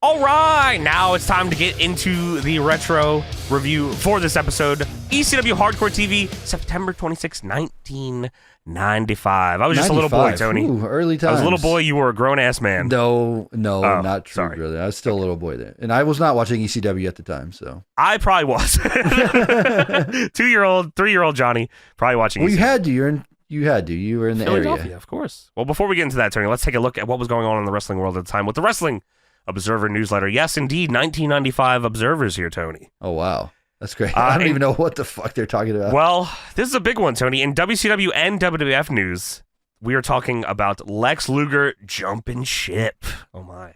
All right, now it's time to get into the retro review for this episode. ECW Hardcore TV, September 26, 1995. I was just a little boy, Tony. Ooh, early times. I was a little boy. You were a grown-ass man. No, not true, sorry. brother. I was still a little boy then. And I was not watching ECW at the time, so. I probably was. 2-year-old, 3-year-old Johnny probably watching ECW. Well, you had to. You were in the area. Of course. Well, before we get into that, Tony, let's take a look at what was going on in the wrestling world at the time with the Wrestling Observer newsletter. Yes, indeed, 1995 Observers here, Tony. Oh, wow. That's great. I don't even know what the fuck they're talking about. Well, this is a big one, Tony. In WCW and WWF news, we are talking about Lex Luger jumping ship. Oh, my.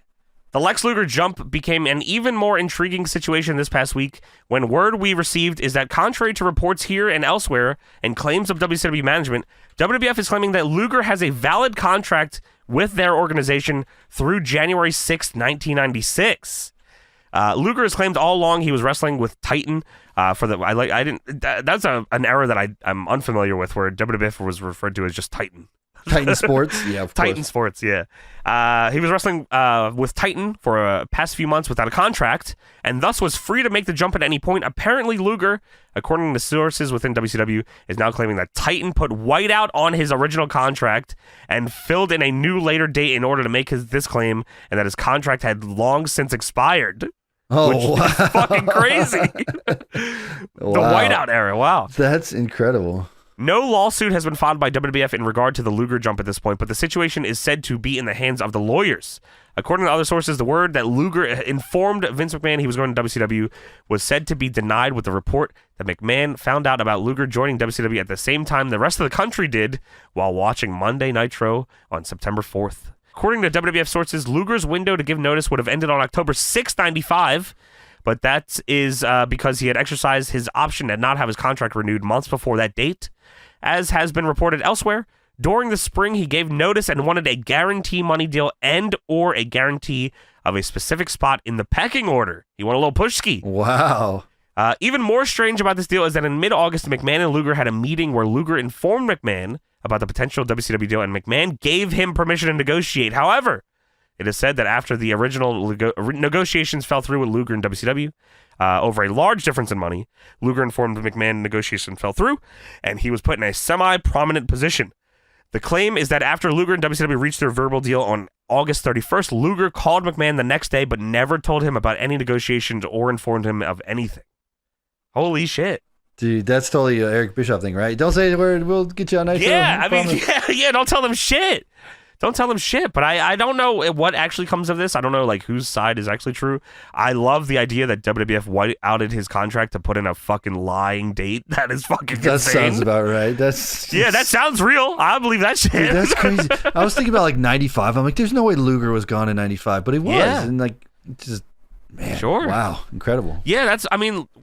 The Lex Luger jump became an even more intriguing situation this past week when word we received is that contrary to reports here and elsewhere and claims of WCW management, WWF is claiming that Luger has a valid contract with their organization through January 6th, 1996. Luger has claimed all along he was wrestling with Titan that's an era that I'm unfamiliar with, where WWF was referred to as just Titan. Titan Sports, yeah, of Titan course. Sports, yeah. He was wrestling with Titan for a past few months without a contract, and thus was free to make the jump at any point. Apparently, Luger, according to sources within WCW, is now claiming that Titan put whiteout on his original contract and filled in a new later date in order to make this claim, and that his contract had long since expired. Oh, which wow. is fucking crazy. Wow. The whiteout era, wow. That's incredible. No lawsuit has been filed by WWF in regard to the Luger jump at this point, but the situation is said to be in the hands of the lawyers. According to other sources, the word that Luger informed Vince McMahon he was going to WCW was said to be denied, with the report that McMahon found out about Luger joining WCW at the same time the rest of the country did while watching Monday Nitro on September 4th. According to WWF sources, Luger's window to give notice would have ended on October 6, 95, but that is because he had exercised his option to not have his contract renewed months before that date. As has been reported elsewhere, during the spring, he gave notice and wanted a guarantee money deal and or a guarantee of a specific spot in the pecking order. He wanted a little push ski. Wow. Even more strange about this deal is that in mid-August, McMahon and Luger had a meeting where Luger informed McMahon about the potential WCW deal, and McMahon gave him permission to negotiate. However, it is said that after the original negotiations fell through with Luger and WCW, over a large difference in money, Luger informed McMahon negotiation fell through, and he was put in a semi-prominent position. The claim is that after Luger and WCW reached their verbal deal on August 31st, Luger called McMahon the next day, but never told him about any negotiations or informed him of anything. Holy shit. Dude, that's totally an Eric Bischoff thing, right? Don't say the word, we'll get you on Nitro. Yeah, don't tell them shit. Don't tell them shit, but I don't know what actually comes of this. I don't know like whose side is actually true. I love the idea that WWF whiteouted his contract to put in a fucking lying date. That is fucking That insane. sounds about right. That sounds real. I believe that shit. Dude, that's crazy. I was thinking about like 95. I'm like, there's no way Luger was gone in 95, but he was. Yeah. And like, just, man. Sure. Wow. Incredible. Yeah,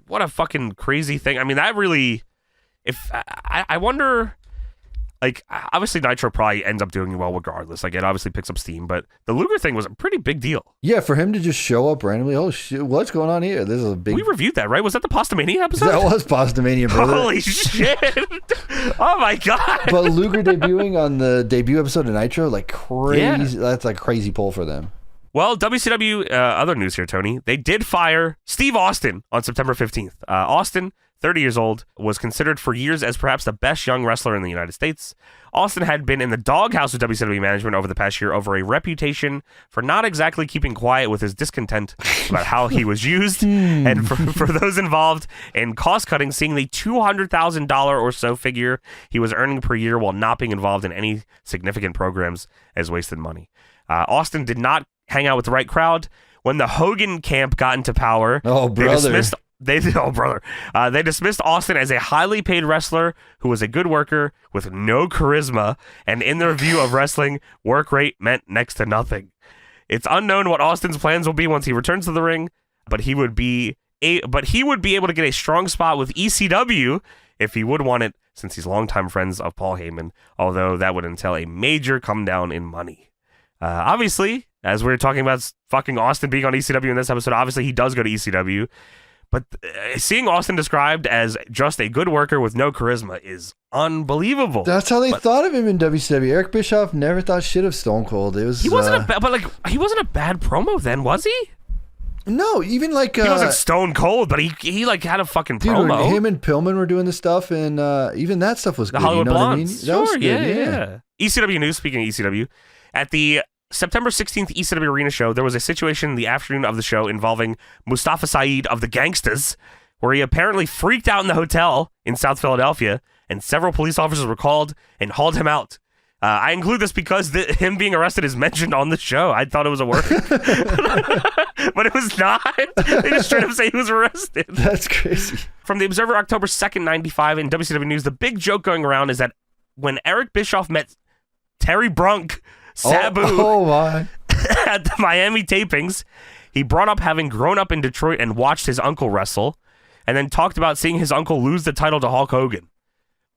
what a fucking crazy thing. I mean, that really, I wonder, like, obviously Nitro probably ends up doing well regardless. Like, it obviously picks up steam, but the Luger thing was a pretty big deal. Yeah, for him to just show up randomly, oh shit, what's going on here? This is a big... We reviewed that, right? Was that the Pastamania episode? That was Pastamania, brother. Holy shit. Oh my God. But Luger debuting on the debut episode of Nitro, like crazy. Yeah. That's like crazy pull for them. Well, WCW, other news here, Tony. They did fire Steve Austin on September 15th. Austin, 30 years old, was considered for years as perhaps the best young wrestler in the United States. Austin had been in the doghouse with WCW management over the past year over a reputation for not exactly keeping quiet with his discontent about how he was used. And for those involved in cost-cutting, seeing the $200,000 or so figure he was earning per year while not being involved in any significant programs as wasted money. Austin did not hang out with the right crowd. When the Hogan camp got into power, they dismissed Austin as a highly paid wrestler who was a good worker with no charisma, and in their view of wrestling, work rate meant next to nothing. It's unknown what Austin's plans will be once he returns to the ring, but he would be able to get a strong spot with ECW if he would want it, since he's longtime friends of Paul Heyman, although that would entail a major come down in money. Obviously, as we're talking about fucking Austin being on ECW in this episode, obviously he does go to ECW. But seeing Austin described as just a good worker with no charisma is unbelievable. That's how they thought of him in WCW. Eric Bischoff never thought shit of Stone Cold. It was he wasn't a bad promo then, was he? No, even like he wasn't stone cold, but he like had a fucking promo. Him and Pillman were doing the stuff, and even that stuff was the good. Hollywood you know Blondes. What I mean? That Sure, was good, yeah. ECW news. Speaking of ECW, at the September 16th ECW Arena show, there was a situation in the afternoon of the show involving Mustafa Saeed of the Gangsters, where he apparently freaked out in the hotel in South Philadelphia, and several police officers were called and hauled him out. I include this because him being arrested is mentioned on the show. I thought it was a word, but it was not. They just straight up say he was arrested. That's crazy. From the Observer, October 2nd, 95, in WCW News, the big joke going around is that when Eric Bischoff met Terry Brunk, Sabu, my. at the Miami tapings, he brought up having grown up in Detroit and watched his uncle wrestle, and then talked about seeing his uncle lose the title to Hulk Hogan.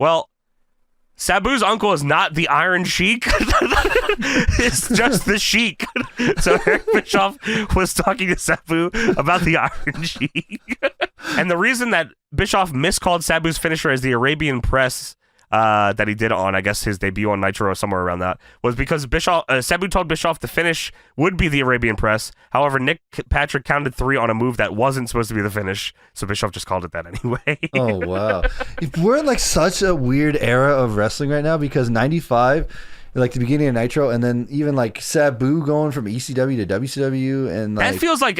Well, Sabu's uncle is not the Iron Sheik. It's just the Sheik. So Eric Bischoff was talking to Sabu about the Iron Sheik. And the reason that Bischoff miscalled Sabu's finisher as the Arabian Press that he did on, I guess, his debut on Nitro or somewhere around that, was because Sabu told Bischoff the finish would be the Arabian Press. However, Nick Patrick counted 3 on a move that wasn't supposed to be the finish, so Bischoff just called it that anyway. Oh, wow. We're in like such a weird era of wrestling right now, because 95, like the beginning of Nitro, and then even like Sabu going from ECW to WCW, and like that feels like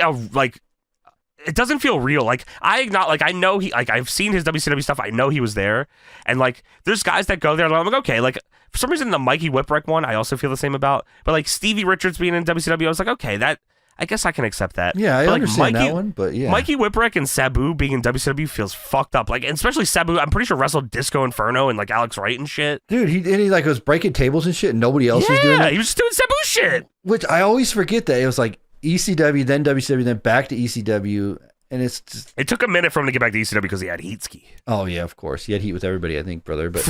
it doesn't feel real. Like I know I've seen his WCW stuff. I know he was there, and like there's guys that go there, and I'm like, okay, like for some reason the Mikey Whipwreck one I also feel the same about. But like Stevie Richards being in WCW, I was like, okay, that I guess I can accept that. Yeah, I but understand that one, but yeah, Mikey Whipwreck and Sabu being in WCW feels fucked up. Like, and especially Sabu, I'm pretty sure wrestled Disco Inferno and like Alex Wright and shit. Dude, he like was breaking tables and shit, and nobody else was doing it. Yeah, he was just doing Sabu shit. Which I always forget that it was like ECW, then WCW, then back to ECW. And it's just, it took a minute for him to get back to ECW because he had heat ski. Oh yeah, of course. He had heat with everybody, I think, brother. But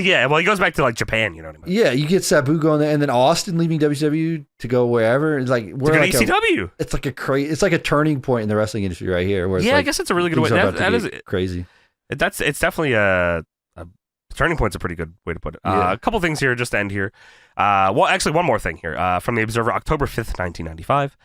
yeah, well, he goes back to like Japan, you know what I mean? Yeah, you get Sabu going there, and then Austin leaving WCW to go wherever. It's like we're like ECW. It's like it's like a turning point in the wrestling industry right here. Where it's I guess that's a really good way. That is crazy. It's definitely a turning point's a pretty good way to put it. Yeah. A couple things here just to end here. Well, actually, one more thing here. From the Observer, October 5th, 1995.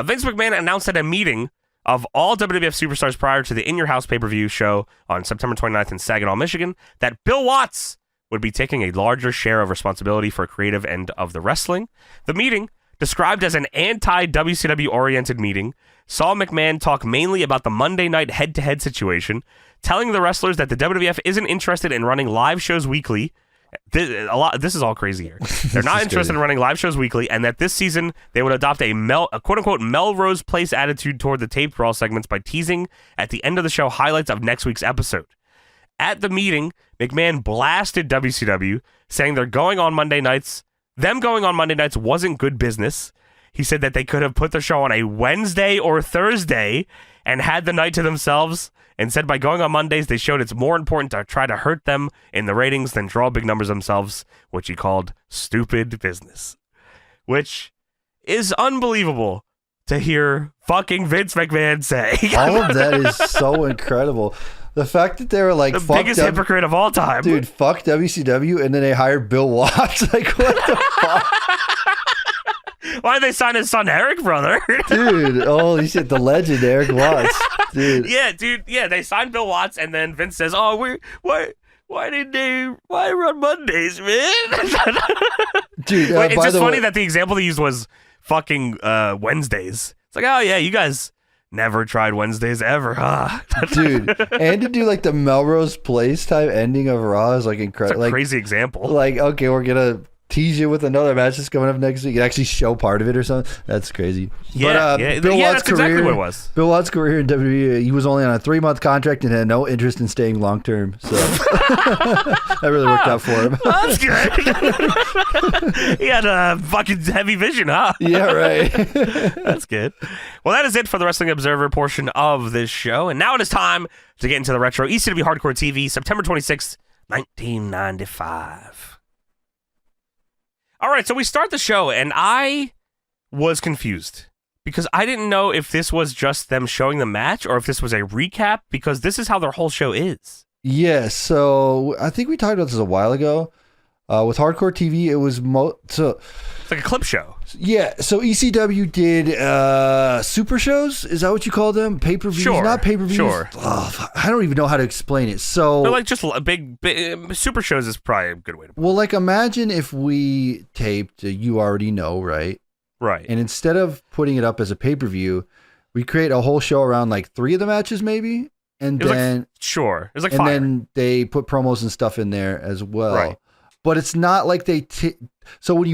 Vince McMahon announced at a meeting of all WWF superstars prior to the In Your House pay-per-view show on September 29th in Saginaw, Michigan, that Bill Watts would be taking a larger share of responsibility for creative end of the wrestling. The meeting, described as an anti-WCW-oriented meeting, saw McMahon talk mainly about the Monday night head-to-head situation, telling the wrestlers that the WWF isn't interested in running live shows weekly. This is all crazy here. They're not interested in running live shows weekly, and that this season they would adopt a quote-unquote Melrose Place attitude toward the taped Raw segments by teasing at the end of the show highlights of next week's episode. At the meeting, McMahon blasted WCW, saying them going on Monday nights wasn't good business. He said that they could have put the show on a Wednesday or Thursday and had the night to themselves, and said by going on Mondays, they showed it's more important to try to hurt them in the ratings than draw big numbers themselves, which he called stupid business. Which is unbelievable to hear fucking Vince McMahon say. All of that is so incredible. The fact that they were like, the biggest hypocrite of all time. Dude, fuck WCW, and then they hired Bill Watts. Like, what the fuck? Why did they sign his son Eric, brother? Dude, holy shit, the legend Eric Watts. Dude. Yeah, dude. Yeah, they signed Bill Watts, and then Vince says, "Oh, why run Mondays, man?" Dude, it's just funny that the example they used was fucking Wednesdays. It's like, oh yeah, you guys never tried Wednesdays ever, huh? Dude, and to do like the Melrose Place type ending of Raw is like incredible. It's a crazy example. Like, okay, we're gonna tease you with another match that's coming up next week and actually show part of it or something. That's crazy. Yeah, Bill Watts' that's exactly what it was. Bill Watts' career in WWE, he was only on a 3-month contract and had no interest in staying long term. So that really worked out for him. That's good. He had a fucking heavy vision, huh? Yeah, right. That's good. Well, that is it for the Wrestling Observer portion of this show. And now it is time to get into the retro ECW Hardcore TV, September 26th, 1995. All right, so we start the show, and I was confused because I didn't know if this was just them showing the match or if this was a recap, because this is how their whole show is. Yeah, so I think we talked about this a while ago. With Hardcore TV, it was it's like a clip show. Yeah, so ECW did super shows. Is that what you call them? Pay-per-views? Sure, Not pay-per-views. sure. Oh, I don't even know how to explain it. So, They're like just big super shows is probably a good way to put it. well, like imagine if we taped You Already Know, right? Right. And instead of putting it up as a pay-per-view, we create a whole show around like 3 of the matches maybe. And then sure. It was like and fire. then they put promos and stuff in there as well. Right. But it's not like so when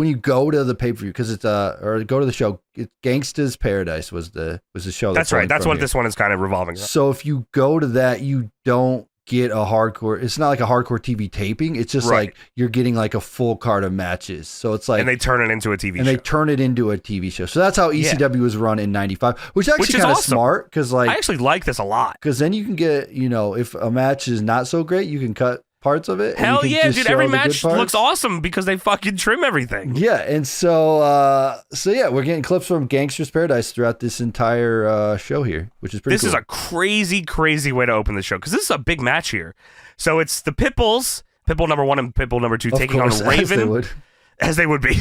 you go to the pay-per-view, because it's or go to the show, Gangsters Paradise was the show. That's right. That's what here. this one is kind of revolving around. So if you go to that, you don't get a hardcore. It's not like a hardcore TV taping. It's just Right. like you're getting like a full card of matches. So it's like And they turn it into a TV show. and they turn it into a TV show. So that's how ECW was run in '95, which is actually kind of awesome. smart because I like actually like this a lot. because then you can get if a match is not so great, you can cut parts of it. and you Hell can yeah, just dude. show Every the good match parts. looks awesome because they fucking trim everything. Yeah, and so yeah, we're getting clips from Gangsters Paradise throughout this entire show here, which is pretty This cool. is a crazy, crazy way to open the show because this is a big match here. So it's the Pitbulls, Pitbull number 1 and Pitbull number 2, Of taking course, on Raven. as they would. As they would be,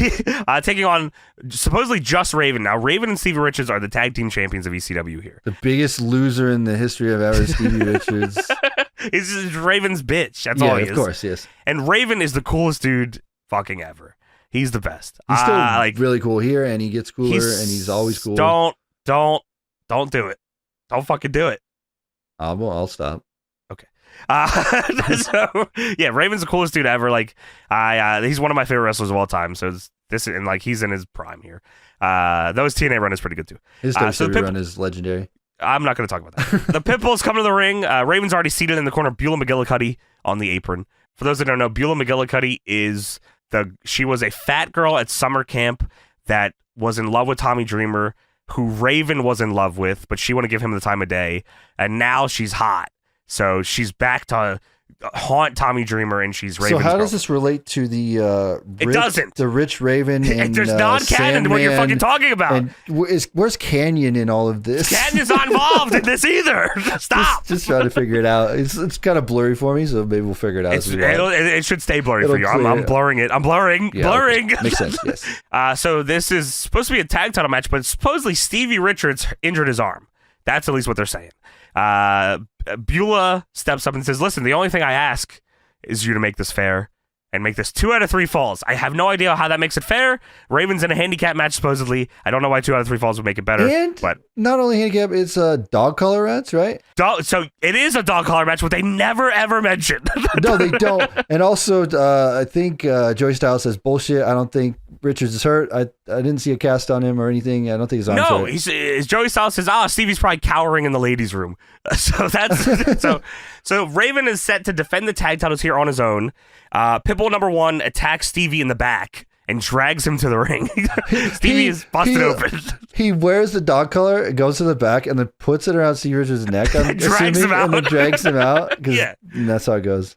taking on supposedly just Raven. Now, Raven and Stevie Richards are the tag team champions of ECW here. The biggest loser in the history of ever, Stevie Richards. He's just Raven's bitch. That's all he is. Of course, yes. And Raven is the coolest dude fucking ever. He's the best. He's still really cool here, and he gets cooler, and he's always cool. Don't do it. Don't fucking do it. I'll stop. So yeah, Raven's the coolest dude ever. Like, he's one of my favorite wrestlers of all time. So he's in his prime here. Though his TNA run is pretty good too. His WWE run is legendary. I'm not going to talk about that. The Pitbulls come to the ring. Raven's already seated in the corner. Beulah McGillicuddy on the apron. For those that don't know, Beulah McGillicuddy she was a fat girl at summer camp that was in love with Tommy Dreamer, who Raven was in love with, but she wouldn't give him the time of day. And now she's hot. So she's back to haunt Tommy Dreamer, and she's Raven's So how girl. does this relate to the It doesn't. The Rich Raven and There's non-canon to what you're fucking talking about. And where's Canyon in all of this? Canyon's not involved in this either. Stop. Just trying to figure it out. It's kind of blurry for me, so maybe we'll figure it out. It should stay blurry for you. I'm blurring it. I'm blurring. Yeah, blurring. Okay. Makes sense, yes. So this is supposed to be a tag title match, but supposedly Stevie Richards injured his arm. That's at least what they're saying. Beulah steps up and says, listen, the only thing I ask is you to make this fair and make this 2 out of 3 falls. I have no idea how that makes it fair. Raven's in a handicap match, supposedly. I don't know why 2 out of 3 falls would make it better. And but not only handicap, it's a dog collar match, right? so it is a dog collar match, but they never, ever mention. No, they don't. And also, I think Joey Styles says, bullshit. I don't think Richards is hurt. I didn't see a cast on him or anything. I don't think his arm's hurt. No, Joey Styles says, Stevie's probably cowering in the ladies' room. So that's so Raven is set to defend the tag titles here on his own. Pitbull number 1 attacks Stevie in the back and drags him to the ring. Stevie is busted open. He wears the dog collar, goes to the back, and then puts it around Stevie Richards' neck. I'm Drags him out. And then drags him out. Yeah. And that's how it goes.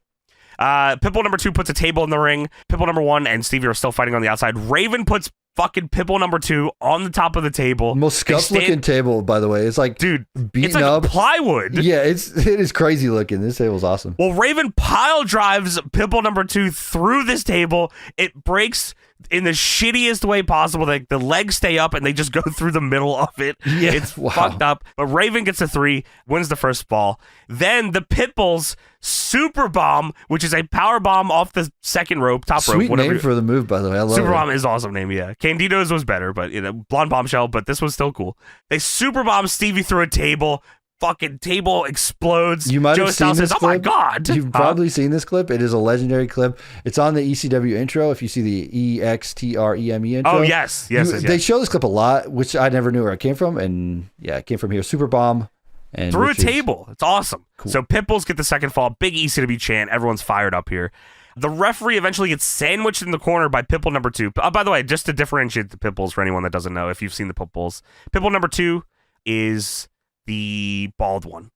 Pitbull number 2 puts a table in the ring. Pitbull number 1 and Stevie are still fighting on the outside. Raven puts fucking Pitbull number 2 on the top of the table. Most scuffed looking table, by the way. It's like, dude, beaten it's like up. plywood. Yeah, it is crazy looking. This table's awesome. Well, Raven pile drives Pitbull number 2 through this table. It breaks in the shittiest way possible. Like the legs stay up and they just go through the middle of it. Yeah, it's fucked up. But Raven gets a 3, wins the first fall. Then the Pitbulls super bomb, which is a power bomb off the second rope, top rope. Sweet name for the move, by the way. I love super it. bomb is an awesome name. Yeah, Candido's was better, but blonde bombshell. But this was still cool. They super bomb Stevie through a table. Fucking table explodes. You might Joe have seen Styles this says, clip. "Oh my god!" You've probably seen this clip. It is a legendary clip. It's on the ECW intro. If you see the EXTREME intro. Oh yes. They show this clip a lot, which I never knew where it came from, and yeah, it came from here. Super bomb and through Richards. a table. It's awesome. Cool. So Pitbulls get the second fall. Big ECW chant. Everyone's fired up here. The referee eventually gets sandwiched in the corner by Pitbull number 2. By the way, just to differentiate the Pitbulls for anyone that doesn't know, if you've seen the Pitbulls, Pitbull number 2 is the bald one.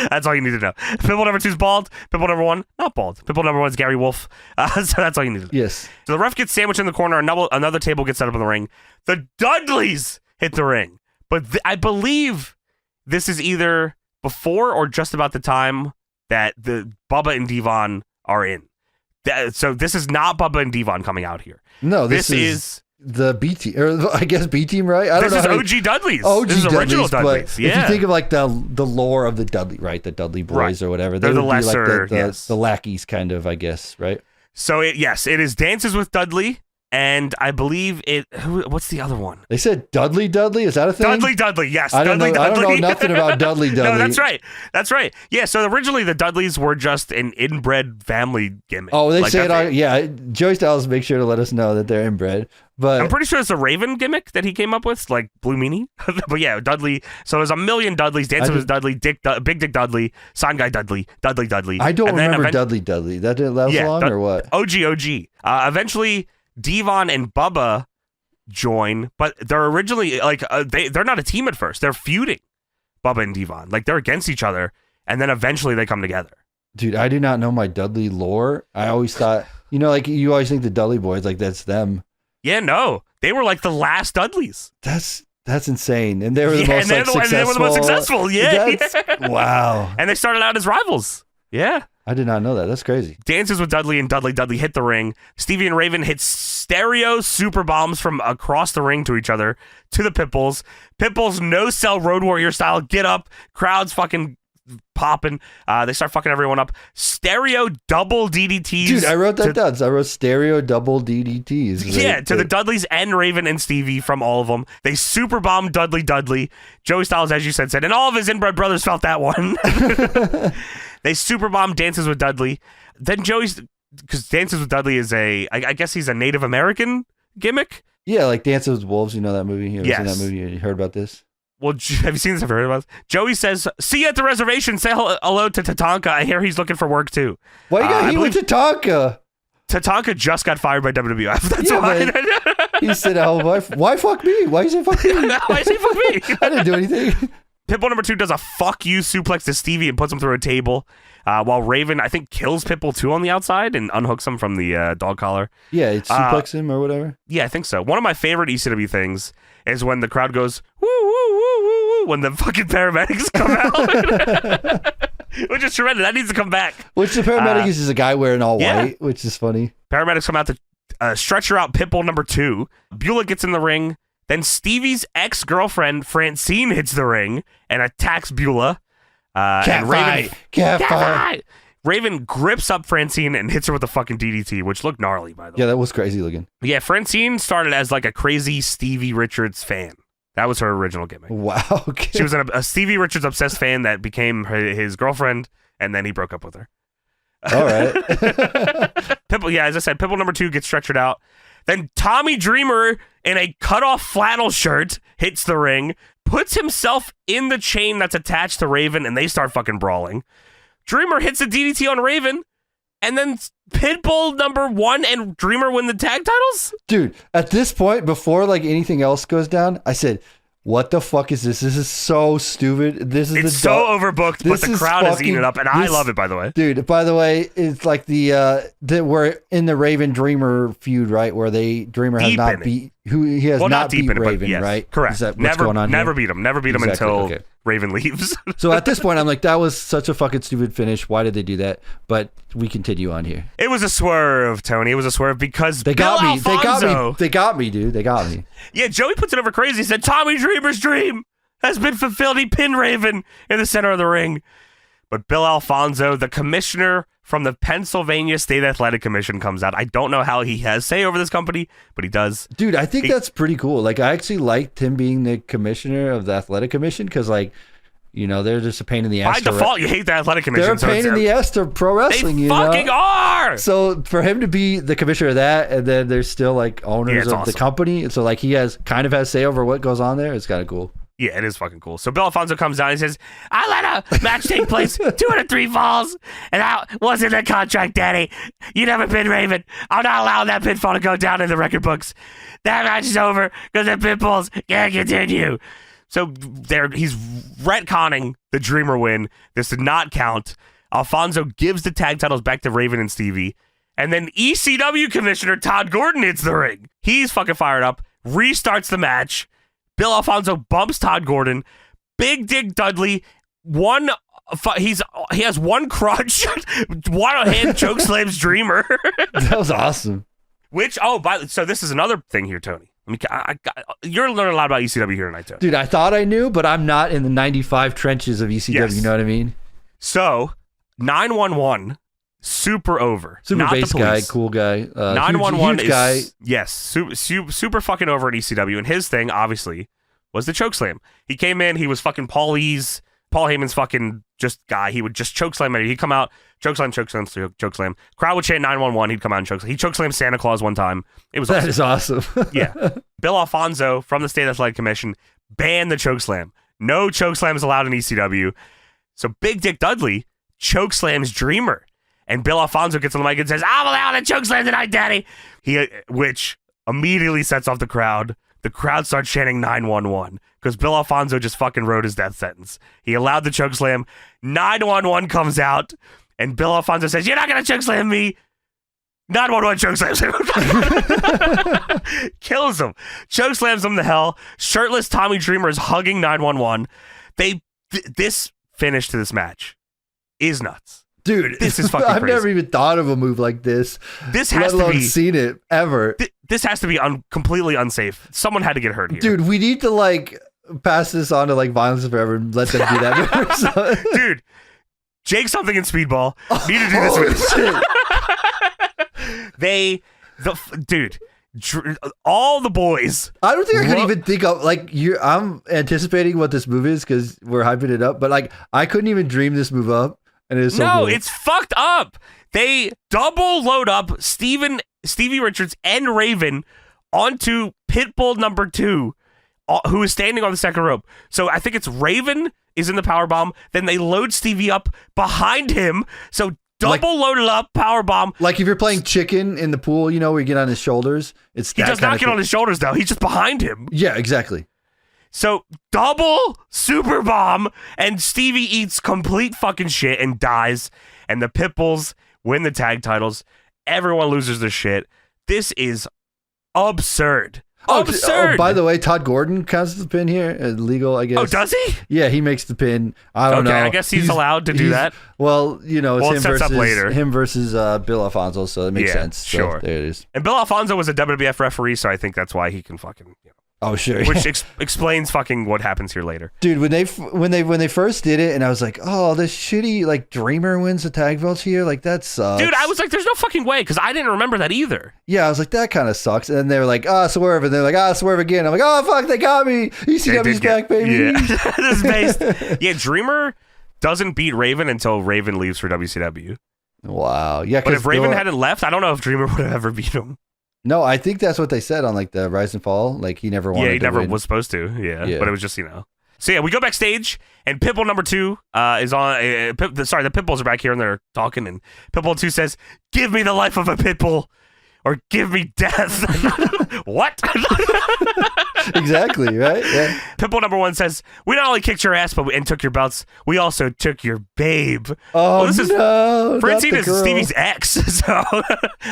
That's all you need to know. Pitbull number 2 is bald. Pitbull number 1, not bald. Pitbull number 1 is Gary Wolf. So that's all you need to know. Yes. So the ref gets sandwiched in the corner. Another table gets set up in the ring. The Dudleys hit the ring. But I believe this is either before or just about the time that the Bubba and Devon are in. So this is not Bubba and Devon coming out here. No, this is the B team, or I guess B team, right? I don't This know. is OG Dudleys. OG This is original Dudleys. Dudleys. But Yeah. if you think of like the lore of the Dudley, right? The Dudley boys Right. or whatever. They're they the would be lesser, like the lackeys, kind of, I guess, right? So yes, it is Dances with Dudley, and I believe what's the other one? They said Dudley. Is that a thing? Dudley. Yes, I don't Dudley. know. I don't know nothing about Dudley. No, that's right. That's right. Yeah. So originally the Dudleys were just an inbred family gimmick. Oh, they Like, say it. Yeah, Joey Styles makes sure to let us know that they're inbred. But I'm pretty sure it's a Raven gimmick that he came up with, like Blue Meanie. But yeah, Dudley. So there's a million Dudleys. Dancing with Dudley, Big Dick Dudley, Sign Guy Dudley. I don't remember Dudley. That was long or what? OG. Eventually, Devon and Bubba join, but they're originally like they're not a team at first. They're feuding, Bubba and Devon. Like they're against each other, and then eventually they come together. Dude, I do not know my Dudley lore. I always thought, like you always think the Dudley boys, like that's them. Yeah, no, they were like the last Dudleys. That's insane, and they were the most successful. They were the most successful. Yeah, wow. And they started out as rivals. Yeah, I did not know that. That's crazy. Dances with Dudley and Dudley hit the ring. Stevie and Raven hit stereo super bombs from across the ring to each other to the Pitbulls. Pitbulls no sell Road Warrior style. Get up, crowds fucking popping. They start fucking everyone up. Stereo double DDTs. Dude, I wrote that down. So I wrote stereo double DDTs. Yeah, to the Dudleys and Raven and Stevie from all of them. They super bombed Dudley. Joey Styles, as you said, and all of his inbred brothers felt that one. They super bombed Dances with Dudley. Then because Dances with Dudley is I guess he's a Native American gimmick. Yeah, like Dances with Wolves. You know that movie? You ever seen Yes. that movie? You heard about this? Well, have you seen this? Have you heard about this? Joey says, "See you at the reservation. Say hello to Tatanka. I hear he's looking for work too." Why you got with Tatanka? Tatanka just got fired by WWF. That's why. He said, why fuck me? Why you say fuck me? Why is he fuck me? I didn't do anything. Pitbull number 2 does a fuck you suplex to Stevie and puts him through a table. While Raven, I think, kills Pitbull 2 on the outside and unhooks him from the dog collar. Yeah, it suplex him or whatever. Yeah, I think so. One of my favorite ECW things is when the crowd goes, woo, woo, woo, woo, woo, when the fucking paramedics come out. Which is tremendous. That needs to come back. Which the paramedic is just a guy wearing all white, which is funny. Paramedics come out to stretcher out Pitbull number 2. Beulah gets in the ring. Then Stevie's ex-girlfriend, Francine, hits the ring and attacks Beulah. Cat fight. Raven grips up Francine and hits her with a fucking DDT, which looked gnarly, by the way. Yeah, that was crazy looking. Yeah, Francine started as like a crazy Stevie Richards fan. That was her original gimmick. Wow. Okay. She was a Stevie Richards obsessed fan that became his girlfriend, and then he broke up with her. All right. Pitbull, yeah, as I said, Pitbull number 2 gets stretchered out. Then Tommy Dreamer in a cut-off flannel shirt hits the ring, puts himself in the chain that's attached to Raven, and they start fucking brawling. Dreamer hits a DDT on Raven, and then Pitbull number 1 and Dreamer win the tag titles? Dude, at this point, before like anything else goes down, I said, what the fuck is this? This is so stupid. It's so overbooked, but the crowd is eating it up, and I love it, by the way. Dude, by the way, it's like we're in the Raven Dreamer feud, right? Where Dreamer has not beat not beat Raven, right? Correct. Is that what's going on never here? beat him. Never beat him until Raven leaves. So at this point, I'm like, that was such a fucking stupid finish. Why did they do that? But we continue on here. It was a swerve, Tony. It was a swerve because they got me. They got me, dude. They got me. Yeah, Joey puts it over crazy. He said, Tommy Dreamer's dream has been fulfilled. He pinned Raven in the center of the ring. But Bill Alfonso, the commissioner from the Pennsylvania State Athletic Commission, comes out. I don't know how he has say over this company, but he does. Dude, I think that's pretty cool. Like, I actually liked him being the commissioner of the Athletic Commission because, like, they're just a pain in the ass. By default, you hate the Athletic Commission. They're a pain in the ass to pro wrestling, They fucking are! So for him to be the commissioner of that, and then there's still, like, owners of the company, so, like, he has say over what goes on there. It's kind of cool. Yeah, it is fucking cool. So Bill Alfonso comes down and says, I let a match take place 2 out of 3 falls, and that wasn't the contract, Daddy. You never pinned Raven. I'm not allowing that pinfall to go down in the record books. That match is over because the Pitbulls can't continue. So he's retconning the Dreamer win. This did not count. Alfonso gives the tag titles back to Raven and Stevie. And then ECW Commissioner Todd Gordon hits the ring. He's fucking fired up, restarts the match. Bill Alfonso bumps Todd Gordon. Big Dick Dudley, he has one crutch, one hand choke slams Dreamer. That was awesome. So this is another thing here, Tony. You're learning a lot about ECW here tonight, too. Dude, I thought I knew, but I'm not in the 95 trenches of ECW. Yes. You know what I mean? So, 911, super over. Super not bass the guy, police. cool guy. 911 huge is guy. yes, super fucking over at ECW, and his thing obviously was the chokeslam. He came in, he was fucking Paul Heyman's fucking just guy. He would just chokeslam at it. He'd come out, chokeslam. Crowd would chant 911. He'd come out and chokeslam. He chokeslammed Santa Claus one time. It was That awesome. is awesome. Yeah. Bill Alfonso from the State Athletic Commission banned the chokeslam. No chokeslams allowed in ECW. So Big Dick Dudley chokeslams Dreamer. And Bill Alfonso gets on the mic and says, I'm allowed a chokeslam tonight, Daddy. Which immediately sets off the crowd. The crowd starts chanting 911 because Bill Alfonso just fucking wrote his death sentence. He allowed the chokeslam. 911 comes out, and Bill Alfonso says, you're not going to chokeslam me. 911 chokeslams him. Kills him. Chokeslams him to hell. Shirtless Tommy Dreamer is hugging 911. This finish to this match is nuts. Dude, this is fucking I've crazy. never even thought of a move like this. This has let to alone be seen it ever. This has to be completely unsafe. Someone had to get hurt here. Dude, we need to pass this on to Violence Forever and let them do that. Dude, Jake something in Speedball need to do this. Dude, all the boys. I don't think I could even think of I'm anticipating what this move is because we're hyping it up, but I couldn't even dream this move up. And it is so cool. It's fucked up. They double load up Stevie Richards and Raven onto Pitbull number 2, who is standing on the second rope. So I think it's Raven is in the powerbomb. Then they load Stevie up behind him. So double loaded up powerbomb. Like if you're playing chicken in the pool, where you get on his shoulders. He does not get on his shoulders though. He's just behind him. Yeah, exactly. So double super bomb, and Stevie eats complete fucking shit and dies, and the Pitbulls win the tag titles. Everyone loses their shit. This is absurd. Absurd. Oh, by the way, Todd Gordon counts the pin here. Legal, I guess. Oh, does he? Yeah, he makes the pin. I don't know. Okay, I guess he's allowed to do that. Well, it's him versus Bill Alfonso, so it makes sense. Sure. So there it is. And Bill Alfonso was a WWF referee, so I think that's why he can fucking... Oh, sure. Which explains fucking what happens here later. Dude, when they first did it, and I was like, oh, this shitty Dreamer wins the tag belts here, that sucks. Dude, I was like, there's no fucking way, because I didn't remember that either. Yeah, I was like, that kind of sucks. And then they were like, Swerve, and they're like, Swerve again. I'm like, oh fuck, they got me. ECW's back, baby. Yeah, this is based. Yeah, Dreamer doesn't beat Raven until Raven leaves for WCW. Wow. Yeah, but if Raven hadn't left, I don't know if Dreamer would have ever beat him. No, I think that's what they said on the Rise and Fall. He never wanted to he never win. was supposed to. Yeah, but it was just So yeah, we go backstage, and Pitbull number 2 is on. The Pitbulls are back here, and they're talking, and Pitbull 2 says, "Give me the life of a pitbull, or give me death." What? Exactly, right? Yeah. Pitbull number 1 says, "We not only kicked your ass, and took your belts, we also took your babe." Oh, this no, is Francine is girl. Stevie's ex, so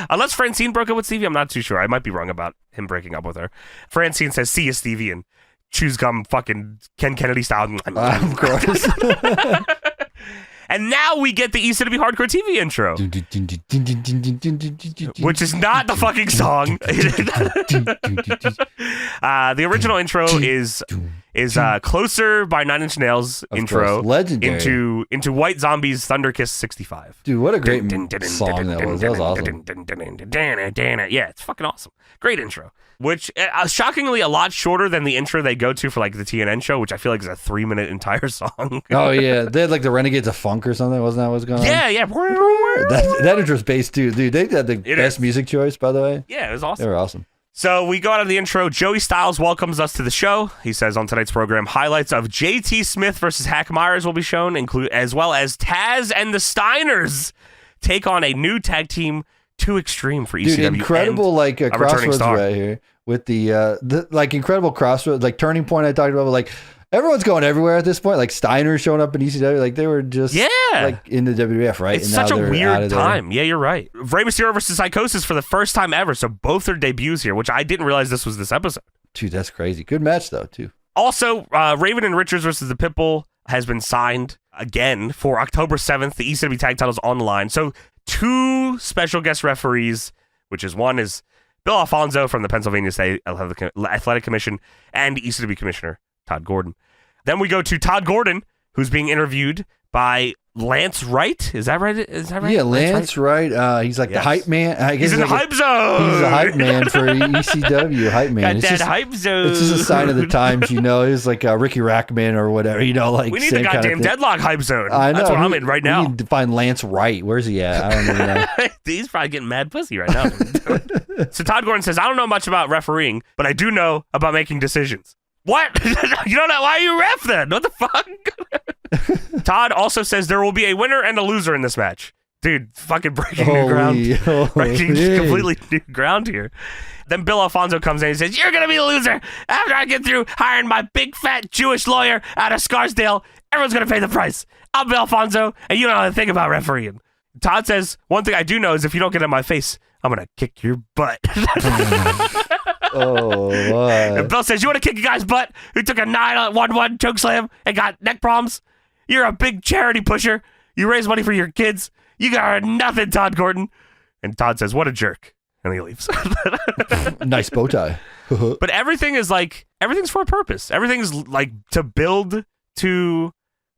unless Francine broke up with Stevie, I'm not too sure. I might be wrong about him breaking up with her. Francine says, "See you, Stevie," and chews gum, fucking Ken Kennedy style. Of course. And now we get the ECW Hardcore TV intro, which is not the fucking song. The original intro is Closer by Nine Inch Nails intro, legendary, into White Zombie's Thunder Kiss 65. Dude, what a great song that was. That was awesome. Yeah, it's fucking awesome. Great intro. Which shockingly a lot shorter than the intro they go to for the TNN show, which I feel like is a 3-minute entire song. Oh yeah, they had the Renegades of Funk or something. Wasn't that what's going on? Yeah. That intro's bass too, dude. They had the best music choice, by the way. Yeah, it was awesome. They were awesome. So we go out of the intro. Joey Styles welcomes us to the show. He says on tonight's program, highlights of JT Smith versus Hack Myers will be shown, as well as Taz and the Steiners take on a new tag team to Extreme for ECW. Dude, incredible crossroads right here with the incredible crossroads, turning point I talked about. But, everyone's going everywhere at this point. Steiners showing up in ECW, they were just in the WWF, right? It's such a weird time. Yeah, you're right. Rey Mysterio versus Psychosis for the first time ever. So both their debuts here, which I didn't realize this was this episode. Dude, that's crazy. Good match though, too. Also, Raven and Richards versus the Pitbull has been signed again for October 7th. The ECW Tag Titles online. So 2 special guest referees, which is one is Bill Alfonso from the Pennsylvania State Athletic Commission, and ECW Commissioner Todd Gordon. Then we go to Todd Gordon, who's being interviewed by Lance Wright. Is that right? Yeah, Lance Wright. He's like the hype man. I guess he's in the hype zone. He's the hype man for ECW. Hype man. Got that hype zone. It's just a sign of the times, you know. It's like Ricky Rackman or whatever, you know. Like we need the goddamn Deadlock hype zone. I know. That's what I'm in right now. We need to find Lance Wright. Where's he at? I don't even know. He's probably getting mad pussy right now. So Todd Gordon says, I don't know much about refereeing, but I do know about making decisions. What? You don't know? Why are you ref then? What the fuck? Todd also says there will be a winner and a loser in this match. Dude, fucking breaking new ground. Breaking completely new ground here. Then Bill Alfonso comes in and says, you're going to be the loser. After I get through hiring my big fat Jewish lawyer out of Scarsdale, everyone's going to pay the price. I'm Bill Alfonso, and you don't know a thing about refereeing. Todd says, one thing I do know is if you don't get in my face, I'm going to kick your butt. Oh, what? And Bill says, you want to kick a guy's butt who took a 9-1-1 chokeslam and got neck problems? You're a big charity pusher. You raise money for your kids. You got nothing, Todd Gordon. And Todd says, what a jerk. And he leaves. Nice bow tie. But everything's for a purpose. Everything's like to build to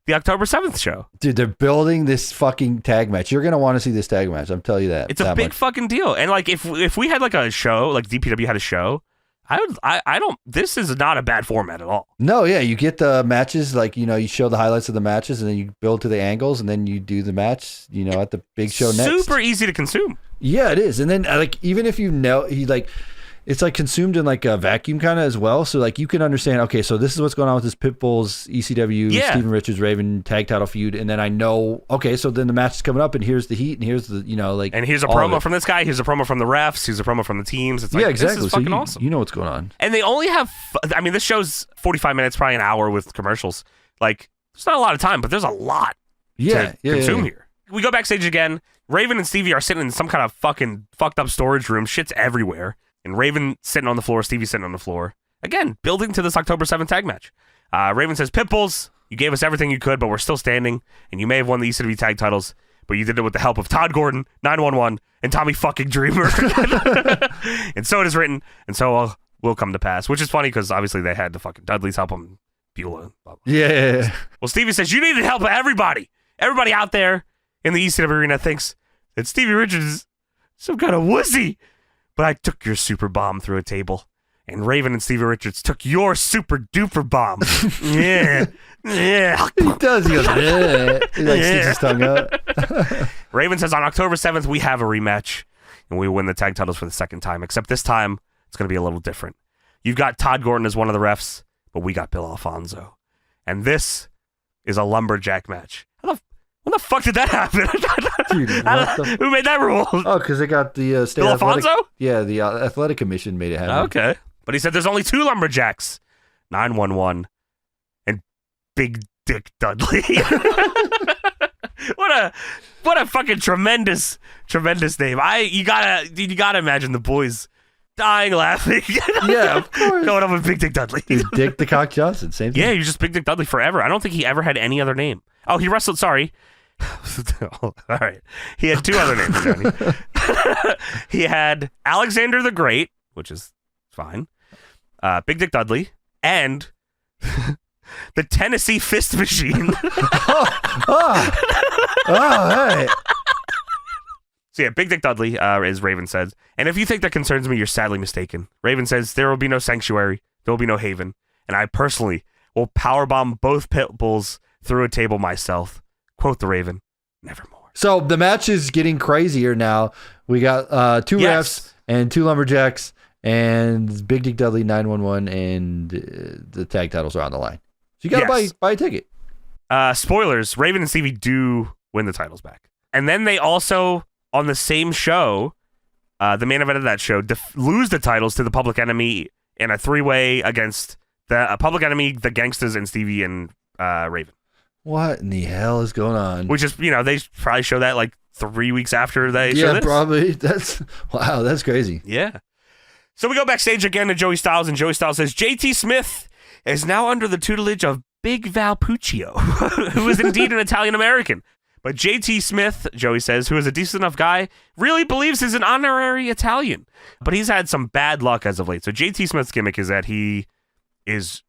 the October 7th show. Dude, they're building this fucking tag match. You're going to want to see this tag match. I'm telling you that. It's a big fucking deal. And like if we had like a show, like DPW had a show, this is not a bad format at all. No, yeah, you get the matches, like, you know, you show the highlights of the matches and then you build to the angles and then you do the match, you know, at the big show next. Super easy to consume. Yeah, it is. And then like, even if you know, it's like consumed in like a vacuum kind of as well. So like you can understand, okay, so this is what's going on with this Pitbulls, ECW, Stevie Richards, Raven tag title feud. And then I know, okay, so then the match is coming up and here's the heat and here's the, you know, like. And here's a promo from this guy. Here's a promo from the refs. Here's a promo from the teams. It's like, yeah, exactly. This is fucking awesome. You know what's going on. And they only have, I mean, this show's 45 minutes, probably an hour with commercials. Like, there's not a lot of time, but there's a lot to consume here. We go backstage again. Raven and Stevie are sitting in some kind of fucking fucked up storage room. Shit's everywhere. And Raven sitting on the floor, Stevie sitting on the floor. Again, building to this October 7th tag match. Raven says, Pitbulls, you gave us everything you could, but we're still standing. And you may have won the ECW tag titles, but you did it with the help of Todd Gordon, 911, and Tommy fucking Dreamer. And so it is written, and so will come to pass. Which is funny because obviously they had the fucking Dudleys help them. Beulah. Blah, blah. Yeah. Well, Stevie says, you need the help of everybody. Everybody out there in the ECW arena thinks that Stevie Richards is some kind of wussy. But I took your super bomb through a table, and Raven and Stevie Richards took your super duper bomb. Yeah. He does. He goes, yeah. He like sticks his tongue out. Raven says, on October 7th, we have a rematch, and we win the tag titles for the second time, except this time, it's going to be a little different. You've got Todd Gordon as one of the refs, but we got Bill Alfonso. And this is a lumberjack match. When the fuck did that happen? Dude, who made that rule? Oh, because they got the state Bill athletic, Alfonso? Yeah, the athletic commission made it happen. Okay. But he said there's only two lumberjacks, 911 and Big Dick Dudley. What a fucking tremendous name. You gotta imagine the boys dying laughing. Yeah, of course. Going up with Big Dick Dudley. He's Dick the Cock Johnson, same thing. Yeah, he's just Big Dick Dudley forever. I don't think he ever had any other name. Oh, he wrestled, sorry. All right. He had two other names, Johnny. He had Alexander the Great, which is fine. Big Dick Dudley, and the Tennessee Fist Machine. Hey. So yeah, Big Dick Dudley, as Raven says. And if you think that concerns me, you're sadly mistaken. Raven says there will be no sanctuary, there will be no haven, and I personally will powerbomb both Pitbulls through a table myself. Quote the Raven, nevermore. So the match is getting crazier now. We got two refs and two lumberjacks and Big Dick Dudley, 911, and the tag titles are on the line. So you got to buy a ticket. Spoilers, Raven and Stevie do win the titles back. And then they also, on the same show, the main event of that show, lose the titles to the Public Enemy in a three-way against the Public Enemy, the Gangsters, and Stevie and Raven. What in the hell is going on? Which is, they probably show that like 3 weeks after they show this. Yeah, probably. Wow, that's crazy. Yeah. So we go backstage again to Joey Styles, and Joey Styles says, JT Smith is now under the tutelage of Big Val Puccio, who is indeed an Italian-American. But JT Smith, Joey says, who is a decent enough guy, really believes he's an honorary Italian. But he's had some bad luck as of late. So JT Smith's gimmick is that he just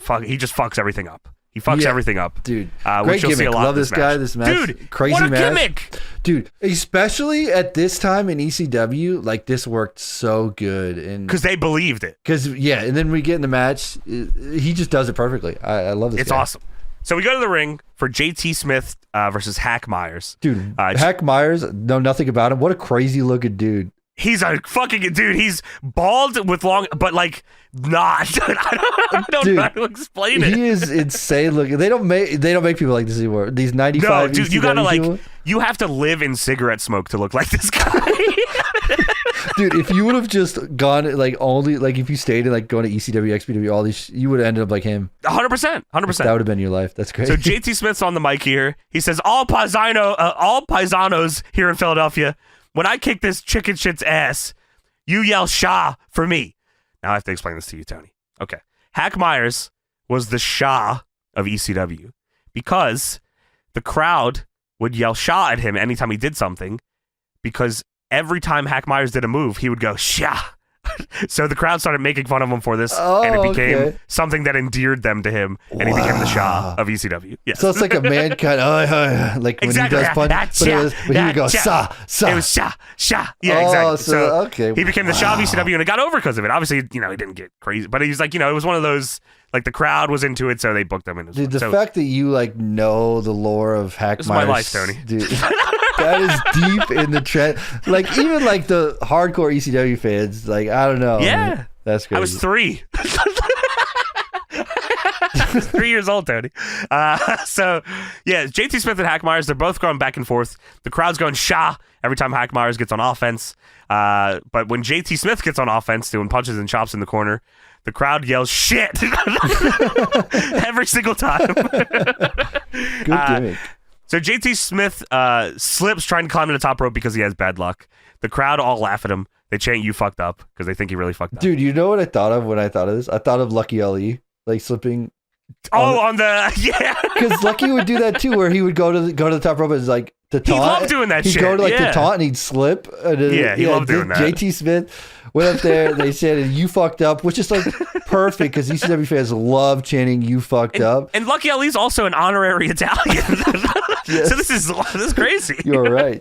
fucks everything up. He fucks everything up. Dude, great gimmick. Love this guy, this match. Dude, crazy what a match. gimmick. Dude, especially at this time in ECW, like this worked so good. Because they believed it. And then we get in the match, he just does it perfectly. I love this guy. It's awesome. So we go to the ring for JT Smith versus Hack Myers. Dude, Hack Myers, know nothing about him. What a crazy looking dude. He's a fucking dude. He's bald with long, but like not. I don't know how to explain it. He is insane looking. They don't make people like this anymore. These 95. No, dude, ECW you gotta people. you have to live in cigarette smoke to look like this guy. Dude, if you would have just gone if you stayed in going to ECW, XPW, all these, you would have ended up like him. 100%. That would have been your life. That's great. So JT Smith's on the mic here. He says, all paisanos here in Philadelphia, when I kick this chicken shit's ass, you yell Shah for me. Now I have to explain this to you, Tony. Okay. Hack Myers was the Shah of ECW because the crowd would yell Shah at him anytime he did something, because every time Hack Myers did a move, he would go Shah. So the crowd started making fun of him for this, and it became something that endeared them to him, and he became the Shah of ECW. Yes. So it's like a mankind, like when he does punch, but he would go Shah. It was Shah. Yeah, exactly. So he became the Shah of ECW, and it got over because of it. Obviously, he didn't get crazy, but he's like, it was one of those, like the crowd was into it, so they booked him in. Dude, the fact that you know the lore of Hack Myers. This is my life, Tony. Dude. That is deep in the trend. Even the hardcore ECW fans, I don't know. Yeah. That's crazy. I was 3. I was 3 years old, Tony. JT Smith and Hack Myers, they're both going back and forth. The crowd's going Shah every time Hack Myers gets on offense. But when JT Smith gets on offense, doing punches and chops in the corner, the crowd yells shit every single time. Good gimmick. So JT Smith slips trying to climb to the top rope because he has bad luck. The crowd all laugh at him. They chant, "You fucked up," because they think he really fucked up. Dude, you know what I thought of when I thought of this? I thought of Lucky Ali, slipping. Because Lucky would do that too, where he would go to the top rope and the taunt. He loved doing that shit. He'd go to the taunt and he'd slip. He loved doing that. JT Smith went up there. They said, "You fucked up," which is perfect because ECW fans love chanting "You fucked up." And Lucky Ali's also an honorary Italian. Yes. So this is crazy. You're right.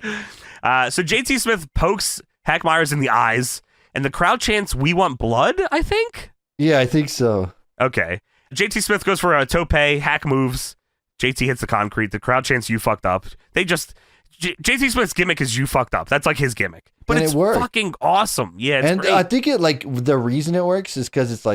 So JT Smith pokes Hack Myers in the eyes, and the crowd chants, "We want blood," I think? Yeah, I think so. Okay. JT Smith goes for a tope, Hack moves. JT hits the concrete. The crowd chants, "You fucked up." JT Smith's gimmick is "You fucked up." That's his gimmick. But it's fucking awesome. Yeah, it's great. I think the reason it works is because it's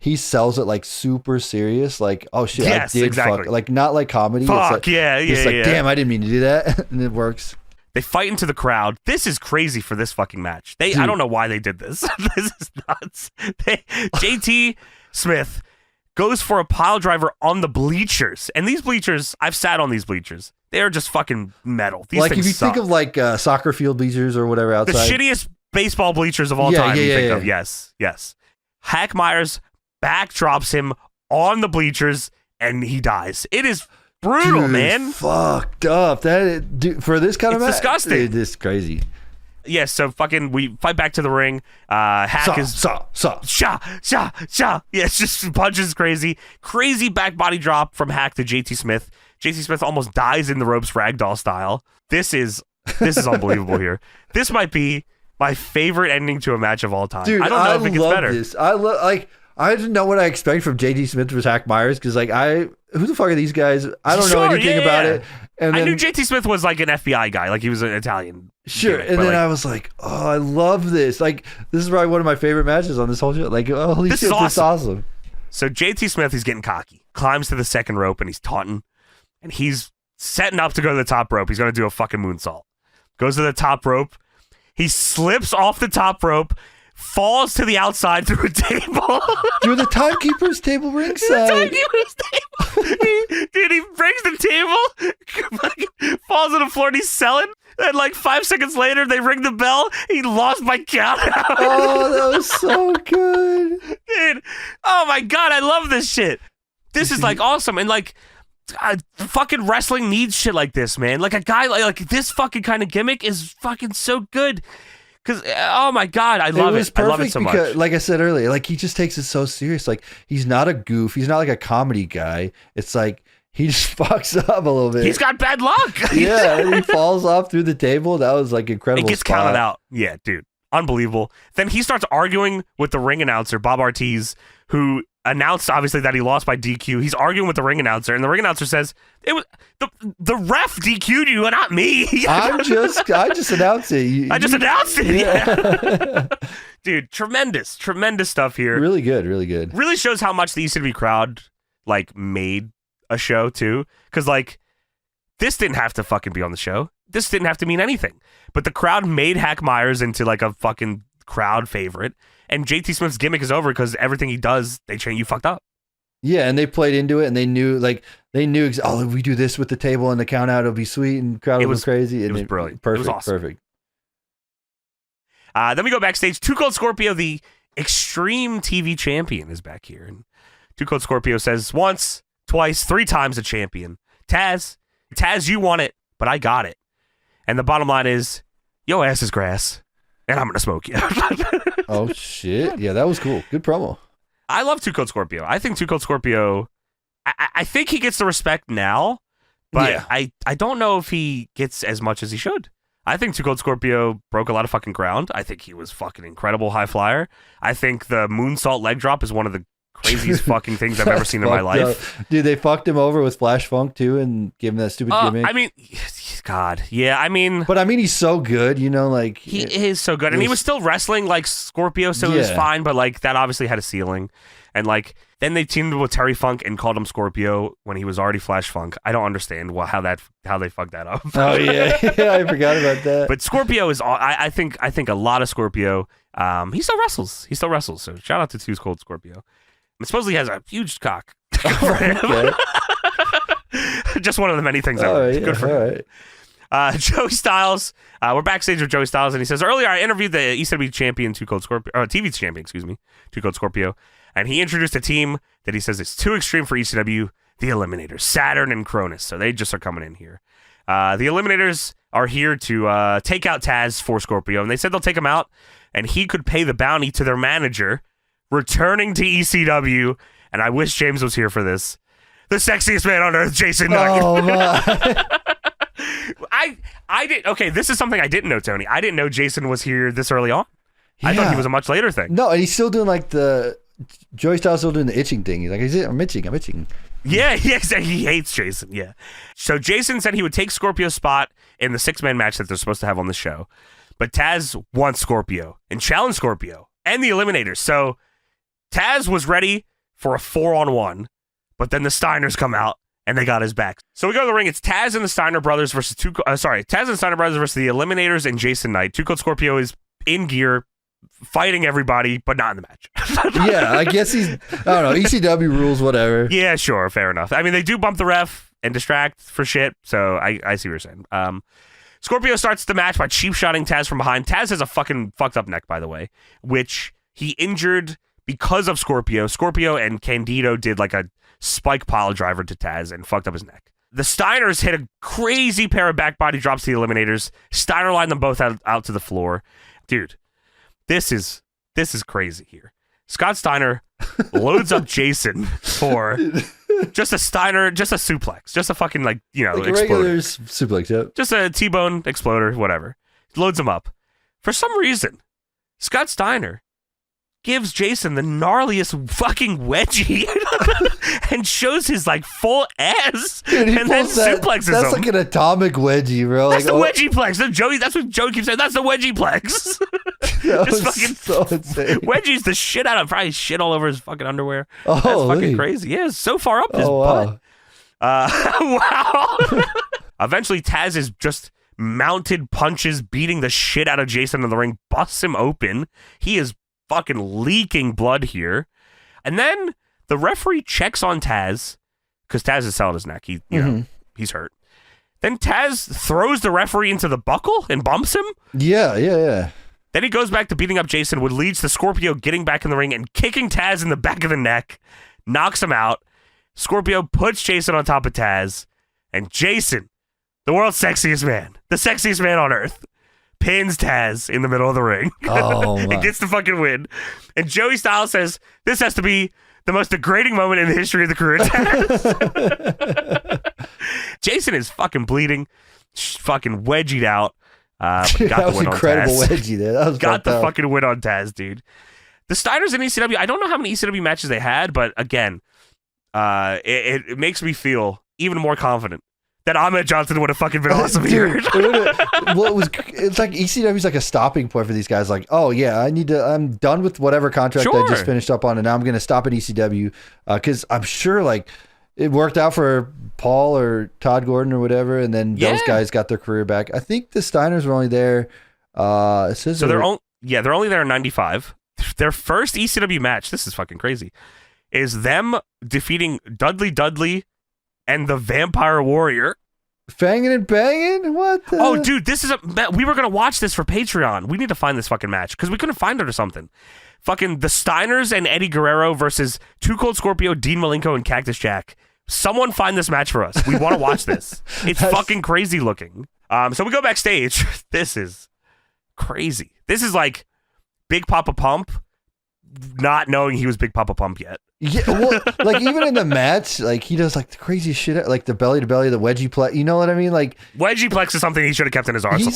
he sells it super serious. Oh shit, yes, I did exactly. fuck. Not like comedy. Fuck, it's damn, I didn't mean to do that. And it works. They fight into the crowd. This is crazy for this fucking match. I don't know why they did this. This is nuts. JT Smith goes for a pile driver on the bleachers. And these bleachers, I've sat on these bleachers. They're just fucking metal. These things if you suck. think of soccer field bleachers or whatever outside. The shittiest baseball bleachers of all time. Of. Yes. Hack Myers backdrops him on the bleachers and he dies. It is brutal, man. Fucked up. For this kind of match, disgusting. It is crazy. Yes, so we fight back to the ring. Hack Shah. Yeah, it's just punches crazy. Crazy back body drop from Hack to JT Smith. JT Smith almost dies in the ropes ragdoll style. This is unbelievable here. This might be my favorite ending to a match of all time. Dude, I don't know if it gets better. This. I didn't know what I expect from JT Smith versus Hack Myers because who the fuck are these guys? I don't know anything about it. And then, I knew JT Smith was an FBI guy, he was an Italian. Sure, and then I was like, oh, I love this. This is probably one of my favorite matches on this whole show. Holy shit, this is awesome. So JT Smith, he's getting cocky, climbs to the second rope, and he's taunting, and he's setting up to go to the top rope. He's going to do a fucking moonsault. Goes to the top rope. He slips off the top rope, falls to the outside through a table. Through the timekeeper's table ringside. He breaks the table, falls on the floor, and he's selling. And 5 seconds later, they ring the bell. He lost by count out. Oh, that was so good. Dude, oh my God, I love this shit. This is awesome. And fucking wrestling needs shit like this, man. Like a guy like this fucking kind of gimmick is fucking so good. Because, oh my God, I love it. I love it so much. Like I said earlier, like he just takes it so serious. Like he's not a goof. He's not like a comedy guy. It's like he just fucks up a little bit. He's got bad luck. Yeah, and he falls off through the table. That was like incredible. It gets counted out. Yeah, dude. Unbelievable. Then he starts arguing with the ring announcer, Bob Ortiz, who announced obviously that he lost by DQ. He's arguing with the ring announcer, and the ring announcer says, "It was the ref DQ'd you, not me." I just announced it. I just announced it. Yeah. Dude, tremendous stuff here. Really good. Really shows how much the ECW crowd like made a show too, because like this didn't have to fucking be on the show. This didn't have to mean anything, but the crowd made Hack Myers into like a fucking crowd favorite. And JT Smith's gimmick is over because everything he does, they train you fucked up. Yeah, and they played into it, and they knew oh, if we do this with the table and the count out, it'll be sweet, and crowd will go crazy. And it was brilliant. Perfect. It was awesome. Perfect. Then we go backstage. Too Cold Scorpio, the Extreme TV champion, is back here. And Too Cold Scorpio says once, twice, 3 times a champion. Taz, you want it, but I got it. And the bottom line is, yo ass is grass, and I'm going to smoke you. Oh, shit. Yeah, that was cool. Good promo. I love Too Cold Scorpio. I think Too Cold Scorpio, I think he gets the respect now, but yeah. I don't know if he gets as much as he should. I think Too Cold Scorpio broke a lot of fucking ground. I think he was fucking incredible high flyer. I think the moonsault leg drop is one of the craziest fucking things I've ever seen in my life. Dude, they fucked him over with Flash Funk too and gave him that stupid gimmick. I mean, God, yeah, I mean... But I mean, he's so good, you know, like... He is so good, and he was still wrestling like Scorpio, so it was fine, but like that obviously had a ceiling. And like, then they teamed with Terry Funk and called him Scorpio when he was already Flash Funk. I don't understand how they fucked that up. Oh yeah, I forgot about that. But Scorpio is, I think a lot of Scorpio. He still wrestles. So shout out to Too Cold Scorpio. And supposedly he has a huge cock for him. Just one of the many things I learned. Good for him. Right. Joey Styles. We're backstage with Joey Styles, and he says, earlier I interviewed the ECW champion, Too Cold Scorpio, TV champion, Too Cold Scorpio, and he introduced a team that he says is too extreme for ECW, the Eliminators, Saturn and Cronus. So they just are coming in here. The Eliminators are here to take out Taz for Scorpio, and they said they'll take him out, and he could pay the bounty to their manager, returning to ECW, and I wish James was here for this, the sexiest man on earth, Jason Knight. Oh, my. I did. Okay, this is something I didn't know, Tony. I didn't know Jason was here this early on. I thought he was a much later thing. No, and he's still doing like Joey Styles still doing the itching thing. He's like, I'm itching. Yeah, he hates Jason, yeah. So Jason said he would take Scorpio's spot in the 6-man match that they're supposed to have on the show. But Taz wants Scorpio and challenged Scorpio and the Eliminators. So Taz was ready for a 4-on-1, but then the Steiners come out and they got his back. So we go to the ring. It's Taz and the Steiner brothers versus Taz and the Steiner brothers versus the Eliminators and Jason Knight. Too Cold Scorpio is in gear, fighting everybody, but not in the match. Yeah, I guess I don't know, ECW rules, whatever. Yeah, sure, fair enough. I mean, they do bump the ref and distract for shit, so I see what you're saying. Scorpio starts the match by cheap-shotting Taz from behind. Taz has a fucking fucked up neck, by the way, which he injured because of Scorpio. Scorpio and Candido did like a spike pile driver to Taz and fucked up his neck. The Steiners hit a crazy pair of back body drops to the Eliminators. Steiner lined them both out to the floor. Dude, this is crazy here. Scott Steiner loads up Jason for just a suplex, just a fucking like exploder. Regular suplex, yep. Just a T-bone exploder, whatever. Loads him up. For some reason, Scott Steiner gives Jason the gnarliest fucking wedgie and shows his like full ass. Dude, and then suplexes him. That's like an atomic wedgie, bro. That's the wedgie plex. That's what Joey keeps saying. That's the wedgie plex. Just fucking so insane. Wedgies the shit out of, probably shit all over his fucking underwear. That's fucking crazy. Yeah, it's so far up his butt. Wow. Eventually, Taz is just mounted punches, beating the shit out of Jason in the ring, busts him open. He is fucking leaking blood here. And then the referee checks on Taz because Taz is selling his neck. He's hurt. Then Taz throws the referee into the buckle and bumps him. Yeah. Then he goes back to beating up Jason, which leads to Scorpio getting back in the ring and kicking Taz in the back of the neck, knocks him out. Scorpio puts Jason on top of Taz, and Jason, the world's sexiest man, the sexiest man on earth, pins Taz in the middle of the ring. And gets the fucking win. And Joey Styles says, this has to be the most degrading moment in the history of the career of Taz. Jason is fucking bleeding, fucking wedgied out. But got that the was win incredible on Taz. wedgie there. That was got the fucking win on Taz, dude. The Steiners in ECW, I don't know how many ECW matches they had, but again, it makes me feel even more confident that Ahmed Johnson would have fucking been awesome here. It's like ECW's like a stopping point for these guys. Like, oh yeah, I'm done with whatever contract I just finished up on, and now I'm going to stop at ECW because I'm sure like it worked out for Paul or Todd Gordon or whatever, and then those guys got their career back. I think the Steiners were only there. It says they're only there in '95. Their first ECW match, this is fucking crazy, is them defeating Dudley and the Vampire Warrior. Fangin' and banging? What the? Oh, dude, we were going to watch this for Patreon. We need to find this fucking match because we couldn't find it or something. Fucking the Steiners and Eddie Guerrero versus Too Cold Scorpio, Dean Malenko, and Cactus Jack. Someone find this match for us. We want to watch this. It's fucking crazy looking. So we go backstage. This is crazy. This is like Big Papa Pump not knowing he was Big Papa Pump yet. Yeah, well, like even in the match, like he does like the craziest shit, like the belly to belly, the wedgie plex. You know what I mean? Like wedgie plex is something he should have kept in his arsenal.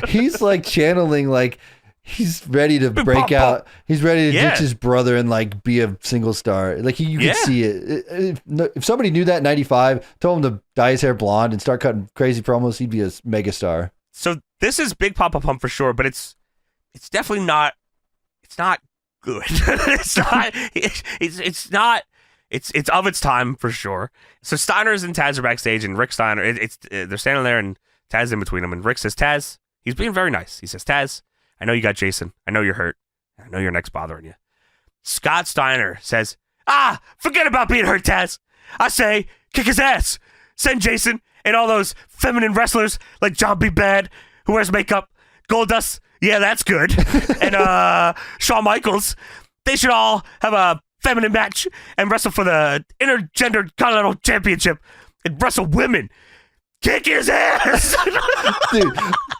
He's like channeling, like he's ready to break out. He's ready to ditch his brother and like be a single star. Like you can see it. If somebody knew that in '95, told him to dye his hair blonde and start cutting crazy promos, he'd be a mega star. So this is Big Papa Pump for sure, but it's definitely not. It's not good. It's not. It's not. It's of its time for sure. So Steiners and Taz are backstage, and Rick Steiner. They're standing there, and Taz in between them, and Rick says, "Taz." He's being very nice. He says, "Taz, I know you got Jason. I know you're hurt. I know your neck's bothering you." Scott Steiner says, forget about being hurt, Taz. I say, kick his ass. Send Jason and all those feminine wrestlers like John B. Bad, who wears makeup, Goldust. Yeah, that's good. And Shawn Michaels. They should all have a feminine match and wrestle for the Intergender Continental Championship and wrestle women. Kick his ass! Dude,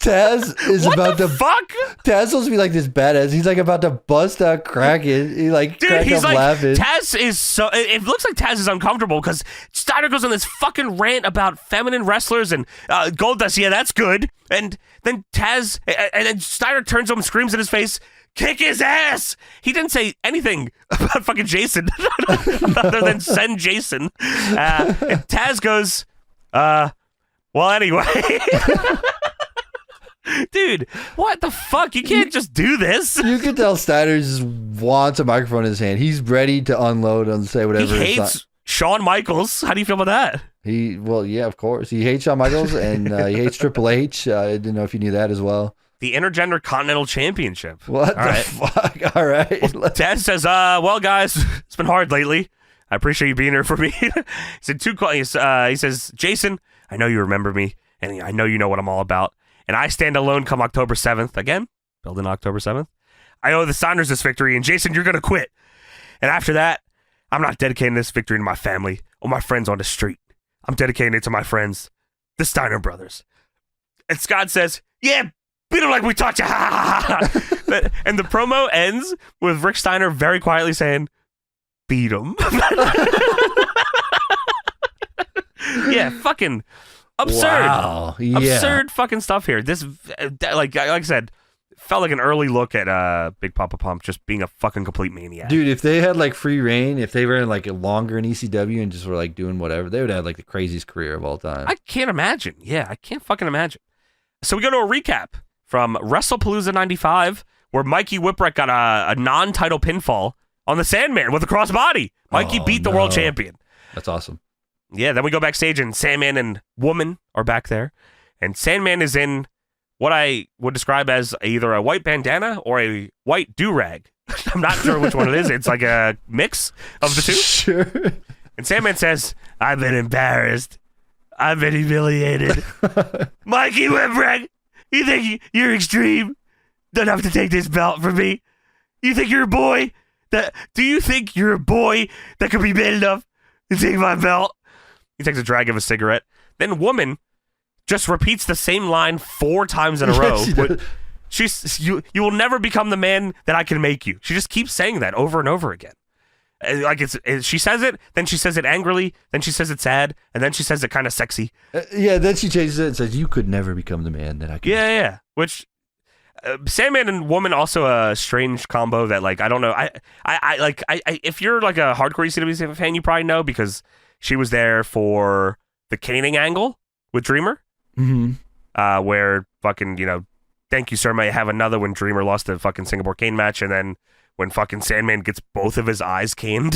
Taz is fuck? Taz supposed to be like this badass. He's like about to bust out cracking. He like crack up laughing. Taz is so. It looks like Taz is uncomfortable because Steiner goes on this fucking rant about feminine wrestlers and Goldust. Yeah, that's good. And then Taz, and then Steiner turns to him and screams in his face, "Kick his ass!" He didn't say anything about fucking Jason other than send Jason. And Taz goes, well, anyway. Dude, what the fuck? You can't just do this. You can tell Steiner just wants a microphone in his hand. He's ready to unload and say whatever. He hates Shawn Michaels. How do you feel about that? Well, yeah, of course. He hates Shawn Michaels and he hates Triple H. I didn't know if you knew that as well. The Intergender Continental Championship. What the fuck? All right. Well, Taz says, well, guys, it's been hard lately. I appreciate you being here for me. He says, Jason, I know you remember me, and I know you know what I'm all about. And I stand alone come October 7th. Again, building October 7th. I owe the Steiners this victory, and Jason, you're going to quit. And after that, I'm not dedicating this victory to my family or my friends on the street. I'm dedicating it to my friends, the Steiner brothers. And Scott says, yeah, beat him like we taught you. And the promo ends with Rick Steiner very quietly saying, beat him. Yeah, fucking absurd. Wow. Yeah. Absurd fucking stuff here. This, like I said, felt like an early look at Big Papa Pump just being a fucking complete maniac. Dude, if they had like free reign, if they were like longer in ECW and just were like doing whatever, they would have like the craziest career of all time. I can't imagine. Yeah, I can't fucking imagine. So we go to a recap from WrestlePalooza 95 where Mikey Whipwreck got a non-title pinfall on the Sandman with a crossbody. Mikey beat the world champion. That's awesome. Yeah, then we go backstage and Sandman and Woman are back there. And Sandman is in what I would describe as either a white bandana or a white do-rag. I'm not sure which one it is. It's like a mix of the two. Sure. And Sandman says, I've been embarrassed. I've been humiliated. Mikey Whipwreck, you think you're extreme? Don't have to take this belt from me. You think you're a boy? Do you think you're a boy that could be man enough You take my belt. He takes a drag of a cigarette. Then woman just repeats the same line 4 times in a row. You will never become the man that I can make you. She just keeps saying that over and over again. Like she says it, then she says it angrily, then she says it sad, and then she says it kind of sexy. Then she changes it and says, "You could never become the man that I can." Yeah. Which Sandman and woman also a strange combo that like I don't know. I if you're like a hardcore ECW fan, you probably know because she was there for the caning angle with Dreamer, where fucking thank you sir, may I have another when Dreamer lost the fucking Singapore cane match, and then when fucking Sandman gets both of his eyes caned,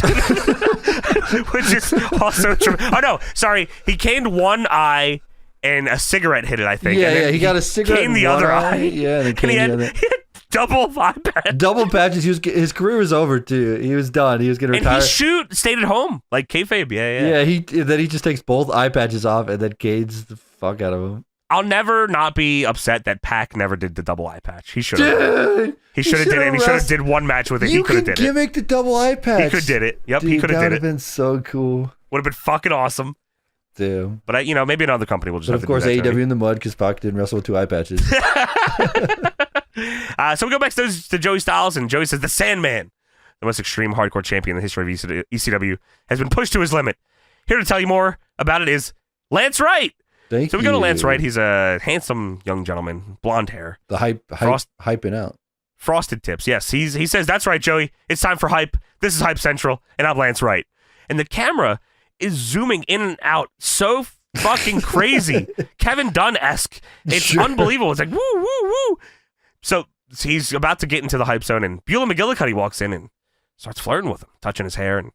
which is also true. Oh no, sorry, he caned one eye and a cigarette hit it, I think. Yeah, he got a cigarette caned the other eye. Yeah, and he had double eye patch. Double patches. His career was over too. He was done. He was gonna retire. And he stayed at home like kayfabe. Yeah. Then he just takes both eye patches off and then canes the fuck out of him. I'll never not be upset that Pac never did the double eye patch. He should have. He should have did it. And he should have did one match with it. He could have did it. You can gimmick the double eye patch. He could have did it. Yep, Dude, he could have did it. That would have been so cool. Would have been fucking awesome. Dude. But maybe another company will just. But of course, AEW in the mud because Pac didn't wrestle with 2 eye patches. So we go back to Joey Styles, and Joey says the Sandman, the most extreme hardcore champion in the history of ECW, has been pushed to his limit. Here to tell you more about it is Lance Wright. Thank you. So we go to Lance Wright. He's a handsome young gentleman, blonde hair. The hyping out. Frosted tips, yes. He says, that's right, Joey. It's time for hype. This is Hype Central, and I'm Lance Wright. And the camera is zooming in and out so fucking crazy. Kevin Dunn-esque. It's unbelievable. It's like, woo, woo, woo. So he's about to get into the hype zone, and Beulah McGillicuddy walks in and starts flirting with him, touching his hair, and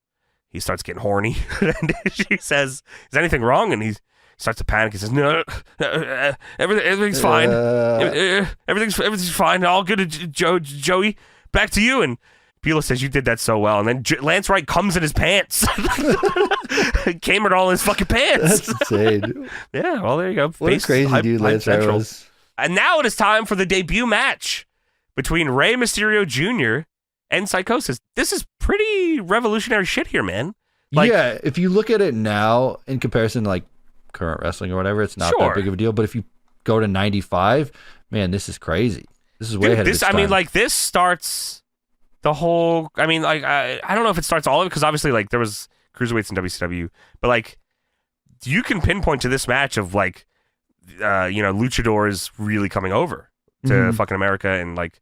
he starts getting horny. And she says, is anything wrong? And he starts to panic. He says, no, everything's fine. Everything's fine. All good, Joey. Back to you. And Beulah says, you did that so well. And then Lance Wright comes in his pants. Came in all his fucking pants. That's insane. Yeah, well, there you go. What a crazy dude Lance Wright was. And now it is time for the debut match between Rey Mysterio Jr. and Psychosis. This is pretty revolutionary shit here, man. Yeah, if you look at it now in comparison to like current wrestling or whatever, it's not that big of a deal. But if you go to 95, man, this is crazy. This is way ahead of its time. I mean, like, this starts the whole... I mean, like, I don't know if it starts all of it, because obviously, like, there was cruiserweights in WCW. But, like, you can pinpoint to this match of, like, luchadors really coming over to fucking America, and, like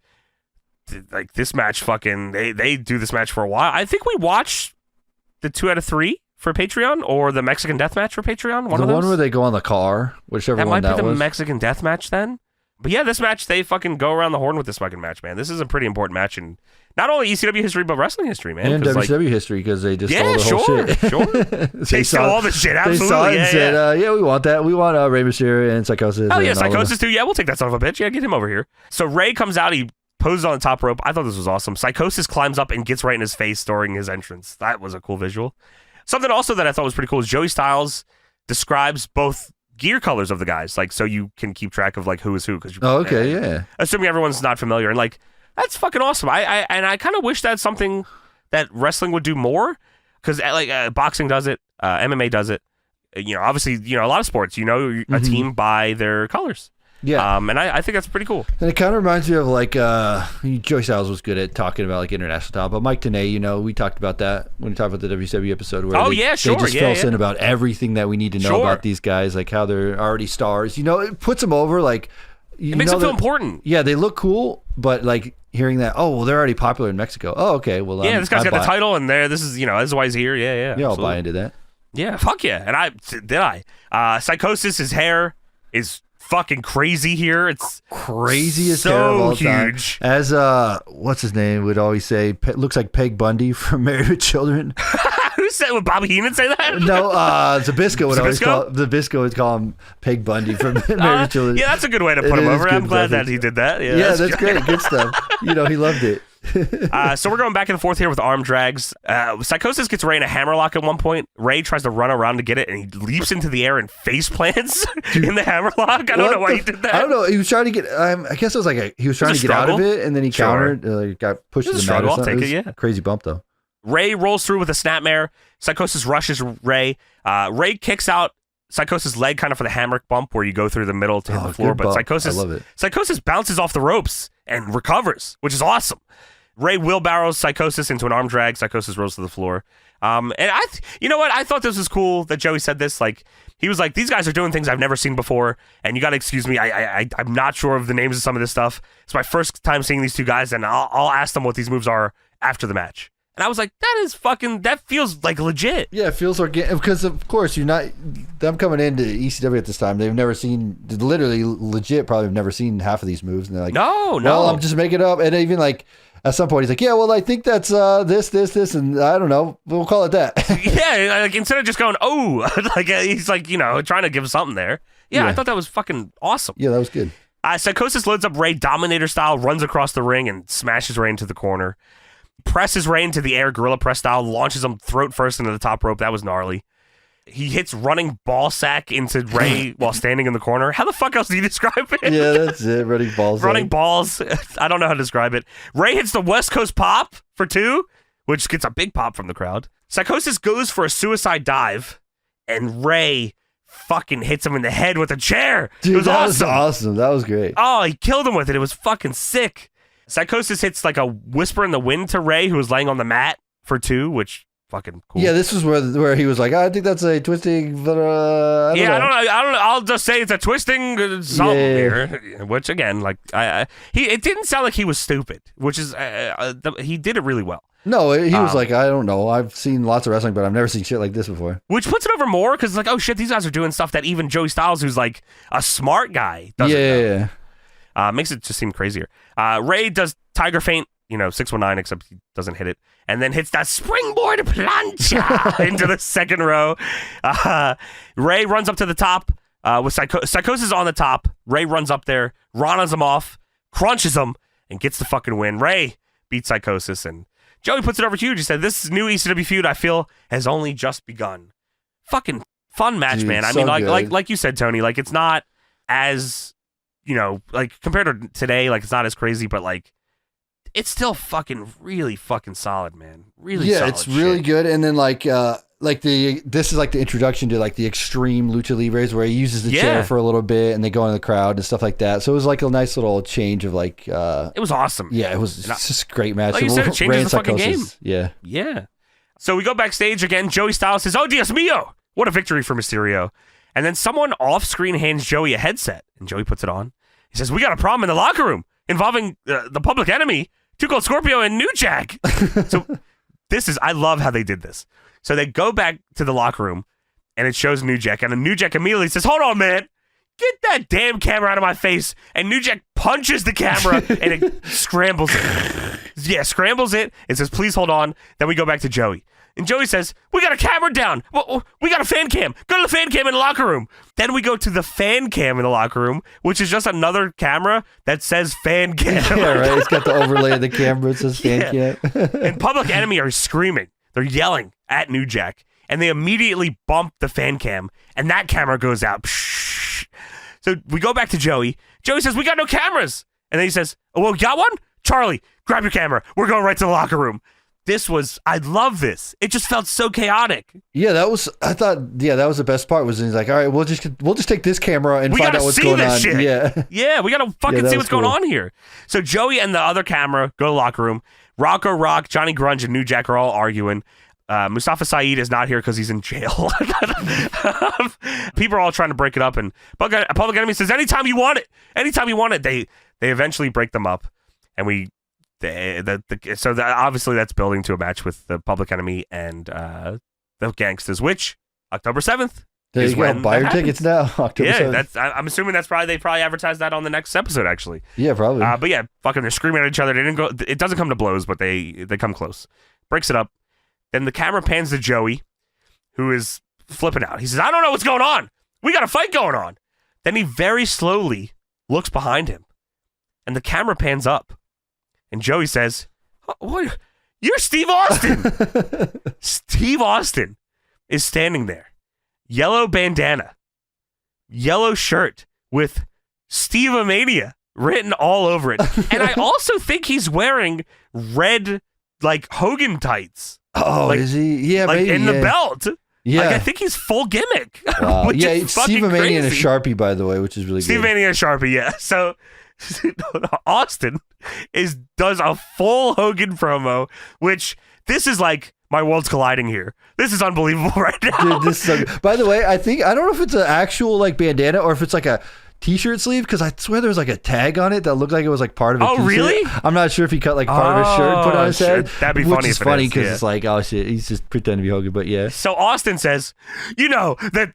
this match fucking... They do this match for a while. I think we watched the 2 out of 3 for Patreon, or the Mexican Death Match for Patreon. The one where they go on the car, whichever one that was. That might be the Mexican Death Match then. But yeah, this match, they fucking go around the horn with this fucking match, man. This is a pretty important match in not only ECW history, but wrestling history, man. And WCW history, because they just stole the whole shit. Sure. They stole all the shit, absolutely. They saw it and said, we want that. We want Rey Mysterio and Psychosis. Oh, yeah, Psychosis too. Yeah, we'll take that son of a bitch. Yeah, get him over here. So Rey comes out, he poses on the top rope. I thought this was awesome. Psychosis climbs up and gets right in his face during his entrance. That was a cool visual. Something also that I thought was pretty cool is Joey Styles describes both gear colors of the guys, like, so you can keep track of like who is who. Yeah. Assuming everyone's not familiar, and like that's fucking awesome. I kind of wish that's something that wrestling would do more, because like boxing does it, MMA does it. Obviously, a lot of sports, a team by their colors. Yeah. And I think that's pretty cool. And it kind of reminds me of like Joey Styles was good at talking about like international talent, but Mike Tenay, we talked about that when we talked about the WCW episode where they just fill us in about everything that we need to know about these guys, like how they're already stars. It puts them over, like it makes them feel important. Yeah, they look cool, but like hearing that, oh well, they're already popular in Mexico. Oh, okay, well this guy's got the title, and this is this is why he's here. Yeah, I'll buy into that. Yeah, fuck yeah, and Psychosis, his hair is fucking crazy here. It's craziest so hair of all huge. Time. As what's his name would always say, looks like Peg Bundy from Married with Children. Who said? Would Bobby Heenan say that? No, Zabisco would always call him Peg Bundy from Married with Children. Yeah, that's a good way to put him over. I'm glad that he did that. Yeah, that's great. Good stuff. He loved it. So we're going back and forth here with arm drags. Psychosis gets Rey in a hammerlock at one point. Rey tries to run around to get it, and he leaps into the air and face plants in the hammerlock. I don't know why he did that. I don't know. He was trying to get. I guess it was like he was trying to get out of it, and then he countered. Got pushed to the mat. I'll take it. Yeah, crazy bump though. Rey rolls through with a snapmare. Psychosis rushes Rey. Rey kicks out Psychosis' leg kind of for the hammer bump where you go through the middle to hit the floor. But Psychosis bounces off the ropes and recovers, which is awesome. Rey wheelbarrows Psychosis into an arm drag. Psychosis rolls to the floor. And you know what? I thought this was cool that Joey said this. Like, he was like, these guys are doing things I've never seen before, and you got to excuse me. I'm not sure of the names of some of this stuff. It's my first time seeing these two guys, and I'll ask them what these moves are after the match. And I was like, that feels like legit. Yeah, it feels organic. Because, of course, them coming into ECW at this time, they've never seen, literally, legit, probably have never seen half of these moves. And they're like, no. Well, I'm just making it up. And even like, at some point, he's like, yeah, well, I think that's this, and I don't know. We'll call it that. Yeah, like instead of just going, oh, like he's like, trying to give something there. Yeah, I thought that was fucking awesome. Yeah, that was good. Psychosis loads up Rey Dominator style, runs across the ring, and smashes Rey into the corner. Presses Rey into the air, gorilla press style, launches him throat first into the top rope. That was gnarly. He hits running ball sack into Rey while standing in the corner. How the fuck else do you describe it? Yeah, that's it. Running balls. Running balls. I don't know how to describe it. Rey hits the West Coast pop for 2, which gets a big pop from the crowd. Psychosis goes for a suicide dive, and Rey fucking hits him in the head with a chair. Dude, it was awesome. Was awesome. That was great. Oh, he killed him with it. It was fucking sick. Psychosis hits like a whisper in the wind to Rey, who was laying on the mat for 2, which fucking cool. Yeah, this was where he was like, I think that's a twisting, but I don't know. I'll just say it's a twisting something here. Which again, like it didn't sound like he was stupid, which is he did it really well. No, he was like, I don't know. I've seen lots of wrestling, but I've never seen shit like this before. Which puts it over more because it's like, oh shit, these guys are doing stuff that even Joey Styles, who's like a smart guy, doesn't know. Makes it just seem crazier. Rey does Tiger Feint, 619, except he doesn't hit it, and then hits that springboard plancha into the second row. Rey runs up to the top with Psychosis on the top. Rey runs up there, Rana's him off, crunches him, and gets the fucking win. Rey beats Psychosis, and Joey puts it over to you. He said, this new ECW feud, I feel, has only just begun. Fucking fun match, man. I mean, like you said, Tony, like it's not as... like compared to today, like it's not as crazy, but like it's still fucking really fucking solid, man. Really solid. Yeah, it's really good. And then this is like the introduction to like the Extreme Lucha Libres where he uses the chair for a little bit and they go in the crowd and stuff like that. So it was like a nice little change of like it was awesome. Yeah, it was just a great match. Like you said, it changes the fucking game. Yeah. Yeah. So we go backstage again. Joey Styles says, "Oh, Dios mío. What a victory for Mysterio." And then someone off screen hands Joey a headset and Joey puts it on. He says, "We got a problem in the locker room involving the Public Enemy, Too Cold Scorpio, and New Jack." So I love how they did this. So they go back to the locker room, and it shows New Jack, and New Jack immediately says, "Hold on, man. Get that damn camera out of my face." And New Jack punches the camera, and it scrambles it. Yeah, scrambles it. It says, "Please hold on." Then we go back to Joey. And Joey says, "We got a camera down. We got a fan cam. Go to the fan cam in the locker room." Then we go to the fan cam in the locker room, which is just another camera that says fan cam. Yeah, right. It's got the overlay of the camera. It says fan cam. And Public Enemy are screaming. They're yelling at New Jack. And they immediately bump the fan cam. And that camera goes out. So we go back to Joey. Joey says, "We got no cameras." And then he says, "Oh, well, got one? Charlie, grab your camera. We're going right to the locker room." I love this. It just felt so chaotic. Yeah, that was the best part was he's like, "All right, we'll just take this camera and find out what's going on." Shit. Yeah. Yeah, we got to fucking see what's going on here. So Joey and the other camera go to the locker room. Rocco Rock, Johnny Grunge, and New Jack are all arguing. Mustafa Saeed is not here because he's in jail. People are all trying to break it up, and Public Enemy says, anytime you want it. They eventually break them up, and obviously that's building to a match with the Public Enemy and the Gangsters, which October 7th. There you go. Buy your tickets now. October 7th. I'm assuming they probably advertised that on the next episode, actually. Yeah, probably. But yeah, fucking they're screaming at each other. It doesn't come to blows, but they come close. Breaks it up. Then the camera pans to Joey, who is flipping out. He says, "I don't know what's going on. We got a fight going on." Then he very slowly looks behind him, and the camera pans up. And Joey says, "What? You're Steve Austin." Steve Austin is standing there. Yellow bandana. Yellow shirt with STEVEAMANIA written all over it. And I also think he's wearing red, like, Hogan tights. Oh, is he? Yeah, like maybe, in the belt. Yeah, like, I think he's full gimmick. Wow. Yeah, it's STEVEAMANIA and a Sharpie, by the way, which is really good. STEVEAMANIA and Sharpie, yeah. So Austin does a full Hogan promo, which this is like my world's colliding here. This is unbelievable right now. Dude, by the way, I don't know if it's an actual like bandana or if it's like a t-shirt sleeve, because I swear there was like a tag on it that looked like it was like part of a t-shirt. Really? I'm not sure if he cut like part of his shirt and put it on his head. That'd be funny. Which is funny because it's like, oh shit, he's just pretending to be Hogan, but yeah. So Austin says, you know that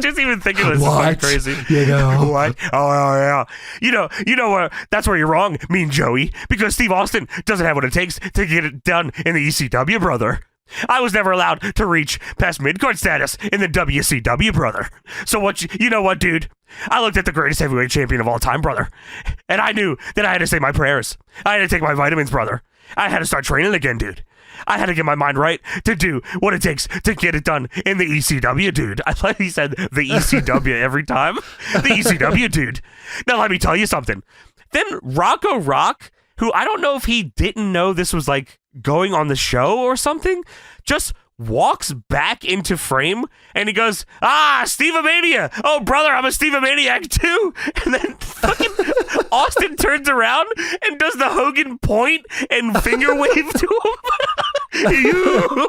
just even thinking this is fucking crazy. You know what? Oh yeah. You know that's where you're wrong, Mean Joey, because Steve Austin doesn't have what it takes to get it done in the ECW, brother. I was never allowed to reach past mid-card status in the WCW, brother. So you know what, dude? I looked at the greatest heavyweight champion of all time, brother, and I knew that I had to say my prayers. I had to take my vitamins, brother. I had to start training again, dude. I had to get my mind right to do what it takes to get it done in the ECW, dude. I thought he said the ECW every time. The ECW, dude. Now, let me tell you something. Then Rocco Rock, who I don't know if he didn't know this was like going on the show or something, just walks back into frame and he goes, STEVEAMANIA. Oh, brother, I'm a STEVEAMANIAC too. And then fucking Austin turns around and does the Hogan point and finger wave to him.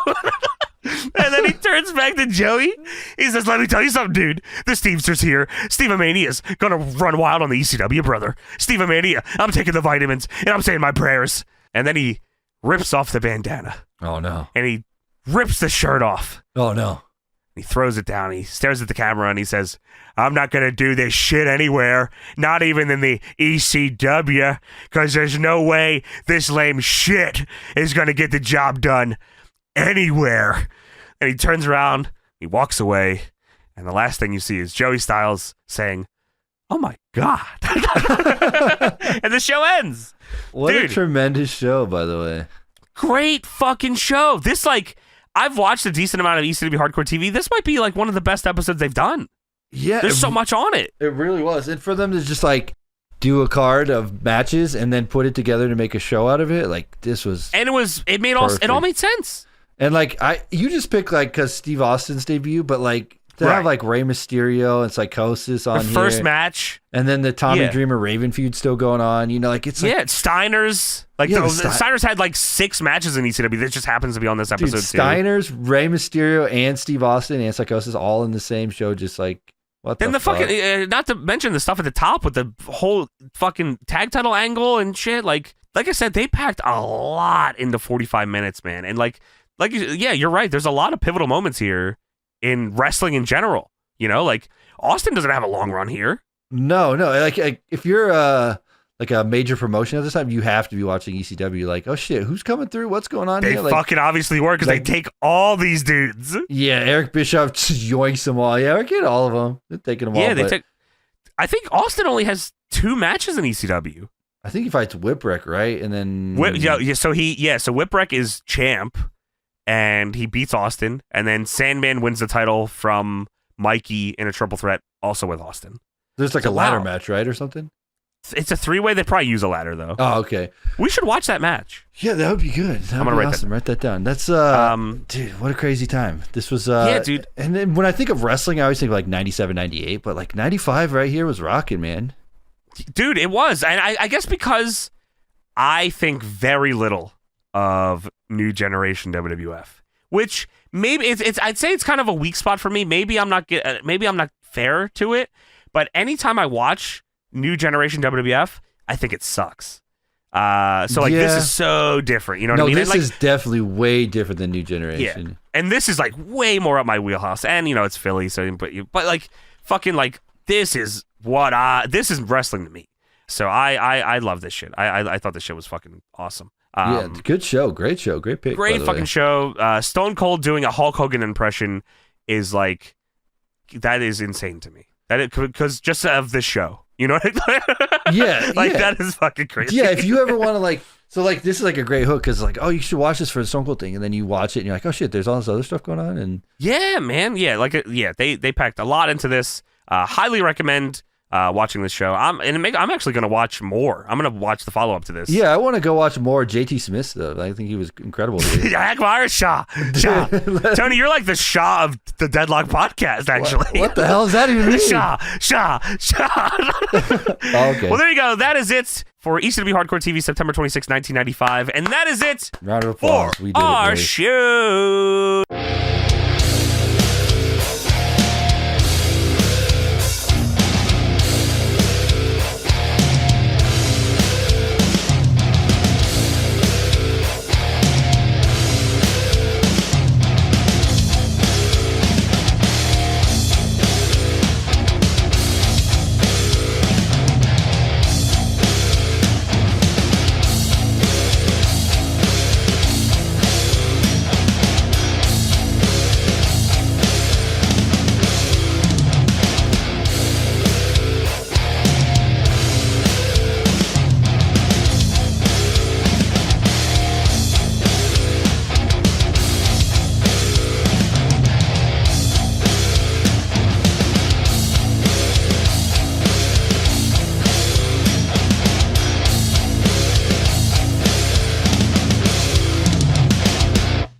And then he turns back to Joey. He says, let me tell you something, dude. The Stevester's here. STEVEAMANIA's gonna run wild on the ECW, brother. STEVEAMANIA, I'm taking the vitamins and I'm saying my prayers. And then he rips off the bandana. Oh, no. And he rips the shirt off. Oh, no. He throws it down. He stares at the camera and he says, I'm not going to do this shit anywhere, not even in the ECW, because there's no way this lame shit is going to get the job done anywhere. And he turns around, he walks away, and the last thing you see is Joey Styles saying, oh my God. And the show ends. What a tremendous show, by the way. Great fucking show. This, like, I've watched a decent amount of ECW Hardcore TV. This might be like one of the best episodes they've done. Yeah. There's so much on it. It really was. And for them to just like do a card of matches and then put it together to make a show out of it, like this was. And it all made sense. And like you just pick like because Steve Austin's debut, but like they have like Rey Mysterio and Psychosis on the first match, and then the Tommy Dreamer Raven feud still going on. You know, like it's like, Steiners. Like the Steiners had like 6 matches in ECW. That just happens to be on this episode. Dude, Steiners, Rey Mysterio, and Steve Austin and Psychosis all in the same show. Just like what the fuck? Fucking not to mention the stuff at the top with the whole fucking tag title angle and shit. Like I said, they packed a lot into 45 minutes, man. And you're right. There's a lot of pivotal moments here in wrestling in general. You know, like Austin doesn't have a long run here. No. Like if you're like a major promotion at this time, you have to be watching ECW. Like, oh shit, who's coming through? What's going on here? They fucking obviously were because they take all these dudes. Yeah, Eric Bischoff yoinks them all. Yeah, we're getting all of them. They're taking them all. Yeah, I think Austin only has 2 matches in ECW. I think he fights Whipwreck, right? And then So Whipwreck is champ. And he beats Austin, and then Sandman wins the title from Mikey in a triple threat, also with Austin. There's like a ladder match, right, or something? It's a 3-way. They probably use a ladder, though. Oh, okay. We should watch that match. Yeah, that would be good. I'm gonna write that down. That's dude, what a crazy time. This was dude. And then when I think of wrestling, I always think of like 97, 98, but like 95 right here was rocking, man. Dude, it was, and I guess because I think very little of new generation WWF, which maybe it's I'd say it's kind of a weak spot for me. Maybe I'm not fair to it, but anytime I watch new generation WWF, I think it sucks. This is so different. You know what I mean? This is definitely way different than new generation. Yeah. And this is like way more up my wheelhouse. And you know it's Philly, so but like fucking like this is wrestling to me. So I love this shit. I thought this shit was fucking awesome. Good show, great pick. Great fucking show. Stone Cold doing a Hulk Hogan impression is like, that is insane to me. Because just of this show, you know what I mean? Yeah, that is fucking crazy. Yeah, if you ever want to like, so like this is like a great hook because like, oh, you should watch this for the Stone Cold thing, and then you watch it and you're like, oh shit, there's all this other stuff going on, and yeah, man, they packed a lot into this. Highly recommend watching this show. I'm actually going to watch more. I'm going to watch the follow-up to this. Yeah, I want to go watch more JT Smith stuff. I think he was incredible. Akbar Shah. Tony, you're like the Shah of the Deadlock podcast, actually. What the hell does that even mean? Shah. Okay. Well, there you go. That is it for ECW Hardcore TV, September 26, 1995. And that is it Round of applause. for our show.